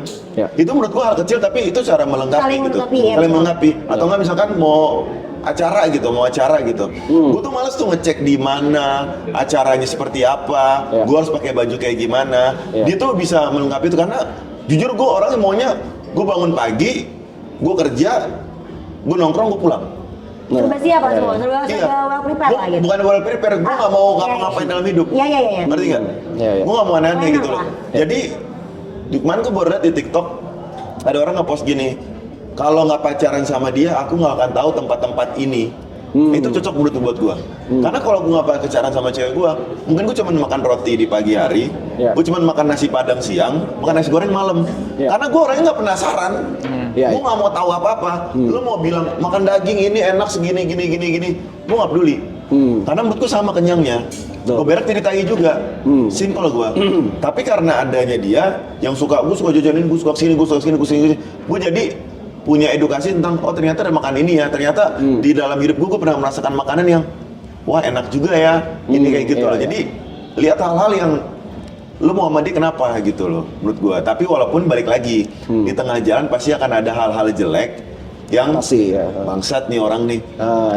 Itu menurut gue hal kecil tapi itu cara melengkapi Saling gitu. melengkapi, ya, Saling betul. melengkapi. Atau enggak misalkan mau acara gitu. Gue tuh males tuh ngecek di mana acaranya seperti apa. Gue harus pakai baju kayak gimana. Dia tuh bisa melengkapi itu karena jujur gue orangnya maunya gue bangun pagi, gue kerja, gue nongkrong, gue pulang. Serba siapa semua? Serba well prepare lah gitu. Bukan well prepare, gue gak mau ngapa-ngapain dalam hidup. Iya. Ngerti gak? Iya. Gue gak mau aneh-aneh Enak gitu loh. lah. Jadi, kemarin gue baru liat di TikTok, ada orang nge-post gini, kalau nggak pacaran sama dia, aku nggak akan tahu tempat-tempat ini. Itu cocok buat gue. Karena kalau gue nggak pacaran sama cewek gue, mungkin gue cuma makan roti di pagi hari, gue cuma makan nasi padang siang, makan nasi goreng malam. Karena gue orangnya nggak penasaran, gue nggak mau tahu apa-apa. Lo mau bilang makan daging ini enak segini, gini, gue nggak peduli. Karena menurutku sama kenyangnya. Gue berak jadi tai juga, simple gue. Tapi karena adanya dia, yang gue suka jajanin, gue suka kesini, gue jadi punya edukasi tentang ternyata ada makan ini ya, ternyata di dalam hidup gue pernah merasakan makanan yang wah enak juga ya, ini kayak gitu loh. Jadi lihat hal-hal yang lu mau sama dia kenapa gitu loh menurut gue. Tapi walaupun balik lagi di tengah jalan pasti akan ada hal-hal jelek yang Pasti ya. bangsat nih orang nih.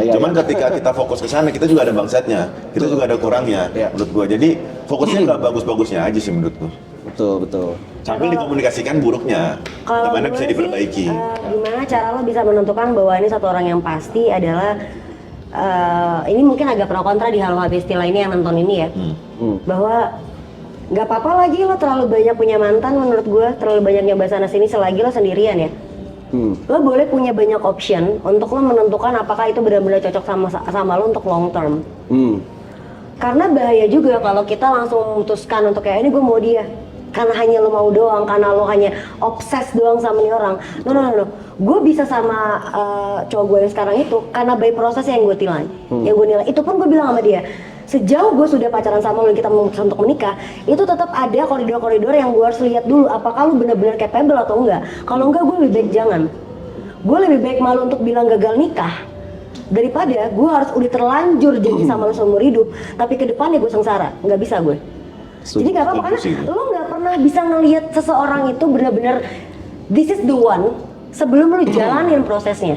Iya, Cuman ketika kita fokus ke sana kita juga ada bangsatnya, kita juga ada kurangnya menurut gue. Jadi fokusnya nggak bagus-bagusnya aja sih menurut gue. Betul. Sambil dikomunikasikan buruknya, Kalau gimana gue bisa sih, diperbaiki. gimana cara lo bisa menentukan bahwa ini satu orang yang pasti adalah ini mungkin agak pro kontra di Halo Habesti lainnya yang nonton ini ya, bahwa nggak apa-apa lagi lo terlalu banyak punya mantan, menurut gue terlalu banyak nyoba sana sini selagi lo sendirian ya. Lo boleh punya banyak option untuk lo menentukan apakah itu benar-benar cocok sama lo untuk long term. Karena bahaya juga kalau kita langsung memutuskan untuk kayak ini gue mau dia karena hanya lo mau doang, karena lo hanya obses doang sama nih orang. No. Gue bisa sama cowok gue yang sekarang itu karena by proses yang gue nilai. Yang gue nilai, itu pun gue bilang sama dia, sejauh gue sudah pacaran sama lo, kita memutuskan untuk menikah, itu tetap ada koridor-koridor yang gue harus lihat dulu, apakah lo benar-benar capable atau enggak. Kalau enggak, gue lebih baik jangan. Gue lebih baik malu untuk bilang gagal nikah daripada gue harus udah terlanjur janji sama lo seumur hidup, tapi ke depannya gue sengsara, nggak bisa gue. Jadi nggak apa-apa karena Setuju sih. lo nggak pernah bisa ngelihat seseorang itu benar-benar this is the one sebelum lo jalanin prosesnya.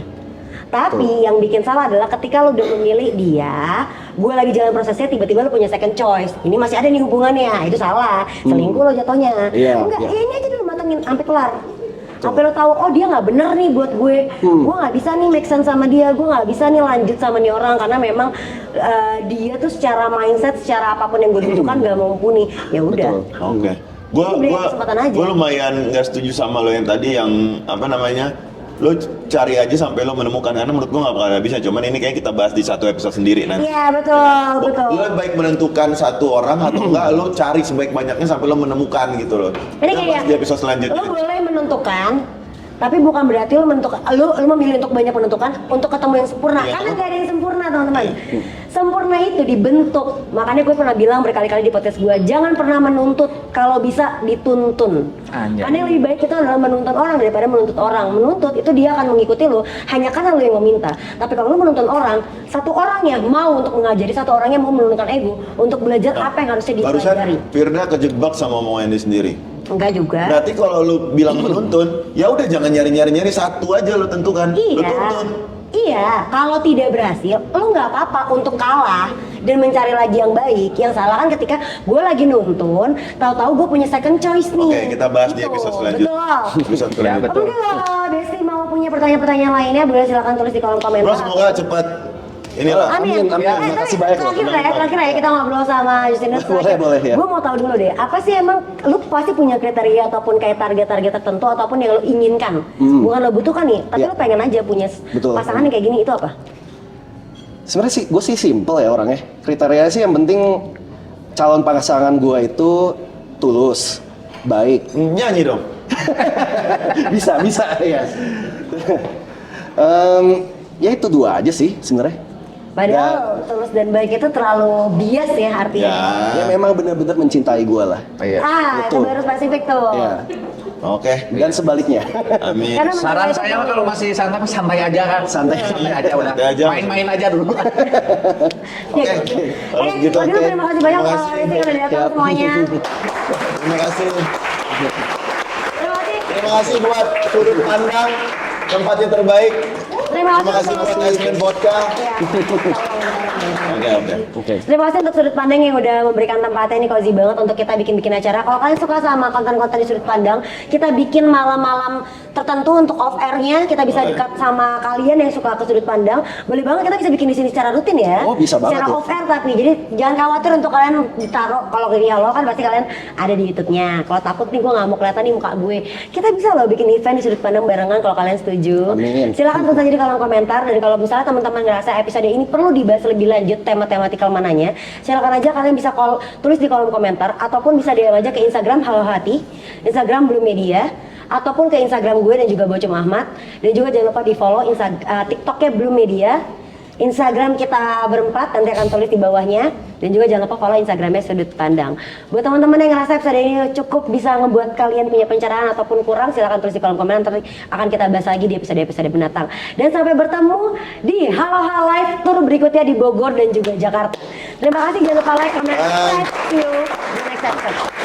Tapi yang bikin salah adalah ketika lo udah memilih dia, gue lagi jalan prosesnya, tiba-tiba lo punya second choice. Ini masih ada nih hubungannya, itu salah. Selingkuh lo jatuhnya. Iya, Enggak, iya. ya ini aja dulu matengin sampai kelar. Sampai lo tahu, oh dia nggak bener nih buat gue. Gue nggak bisa nih make sense sama dia. Gue nggak bisa nih lanjut sama nih orang karena memang dia tuh secara mindset, secara apapun yang gue butuhkan nggak mumpuni. Ya udah. Oke. Gua Beri kesempatan aja. gua lumayan nggak setuju sama lo yang tadi yang apa namanya? Lo cari aja sampai lo menemukan, karena menurut gua nggak bakal bisa. Cuman ini kayak kita bahas di satu episode sendiri nanti. Iya betul, betul. Lo baik menentukan satu orang atau enggak, lo cari sebaik-banyaknya sampai lo menemukan gitu loh. Ini Kita kayak bahas di episode selanjutnya. lo boleh menentukan, tapi bukan berarti lo menentukan, lo memilih untuk banyak menentukan untuk ketemu yang sempurna. Iya. Karena gak ada yang sempurna teman-teman. Sempurna itu dibentuk. Makanya gue pernah bilang berkali-kali di podcast gue, jangan pernah menuntut, kalau bisa dituntun. Anjay. Karena yang lebih baik itu adalah menuntun orang daripada menuntut orang. Menuntut itu dia akan mengikuti lo hanya karena lo yang meminta. Tapi kalau lo menuntun orang, satu orang yang mau untuk mengajari, satu orang yang mau menurunkan ego untuk belajar apa yang harusnya Barusan dipelajari. Firda kejebak sama omongan dia sendiri. Enggak juga. Berarti kalau lu bilang menuntun, ya udah jangan nyari satu aja lu tentukan. Lu Iya, tuntun. iya. Kalau tidak berhasil, lo nggak apa-apa untuk kalah dan mencari lagi yang baik. Yang salah kan ketika gue lagi nuntun, tahu-tahu gue punya second choice nih. Oke, kita bahas di Gitu, episode selanjutnya. Betul. Episode Ya, selanjutnya. betul. Oke, kalau Desti mau punya pertanyaan-pertanyaan lainnya, boleh silakan tulis di kolom komentar. Bro, semoga cepat inilah. Amin. Amin, amin. Makasih banyak loh. Terakhir ya kita ngobrol sama Justinus. Boleh, ya. Gue mau tahu dulu deh, apa sih emang lu pasti punya kriteria ataupun kayak target-target tertentu ataupun yang lu inginkan, bukan lo butuhkan nih, tapi Iya. lu pengen aja punya Betul. pasangan yang kayak gini, itu apa? Sebenarnya sih, gue sih simple ya orangnya. Kriteria sih yang penting calon pasangan gue itu tulus, baik. Nyanyi dong. bisa ya. Ya itu dua aja sih sebenarnya. Padahal tulus dan baik itu terlalu bias ya artinya. Ya memang benar-benar mencintai gue lah. Iya. Itu Betul. baru spesifik tuh. Ya. Oke. Dan sebaliknya. Amin. Karena Saran menurut saya itu- mah kalau masih santai aja kan. Santai. aja udah. Santai aja. Main-main aja dulu. Oke. Kalau gitu, Waduh, oke. terima kasih banyak Terima Kak kasih. Lesti udah datang Siap. semuanya. Terima kasih. Terima kasih. Terima kasih buat sudut pandang tempat yang terbaik. Terima Terima kasih buat Asmin Vodka. Ya. Oke. Terima kasih untuk sudut pandang yang udah memberikan tempatnya, ini cozy banget untuk kita bikin acara. Kalau kalian suka sama konten-konten di sudut pandang, kita bikin malam-malam tertentu untuk off airnya. Kita bisa Boleh. dekat sama kalian yang suka ke sudut pandang. Boleh banget kita bisa bikin di sini secara rutin ya. Oh, bisa banget Secara tuh. off air tapi jadi jangan khawatir untuk kalian ditaruh. Kalau gini halo kan pasti kalian ada di YouTube-nya. Kalau takut nih gue nggak mau kelihatan nih muka gue, kita bisa loh bikin event di sudut pandang barengan kalau kalian setuju. Amin. Silahkan tulis aja di kolom komentar, dan kalau misalnya teman-teman ngerasa episode ini perlu dibahas lebih lanjut tema tematikal mananya, silakan aja kalian bisa tulis di kolom komentar ataupun bisa DM aja ke Instagram Halo Hati, Instagram Blue Media, ataupun ke Instagram gue dan juga Bocem Ahmad, dan juga jangan lupa di follow TikToknya Blue Media, Instagram kita berempat nanti akan tulis di bawahnya, dan juga jangan lupa follow Instagramnya Sudut Pandang. Buat teman-teman yang ngerasa episode ini cukup bisa ngebuat kalian punya pencerahan ataupun kurang, silakan tulis di kolom komentar, nanti akan kita bahas lagi di episode-episode mendatang. Dan sampai bertemu di Halo Halo Live Tour berikutnya di Bogor dan juga Jakarta. Terima kasih, jangan lupa like, comment, subscribe. See you di next episode.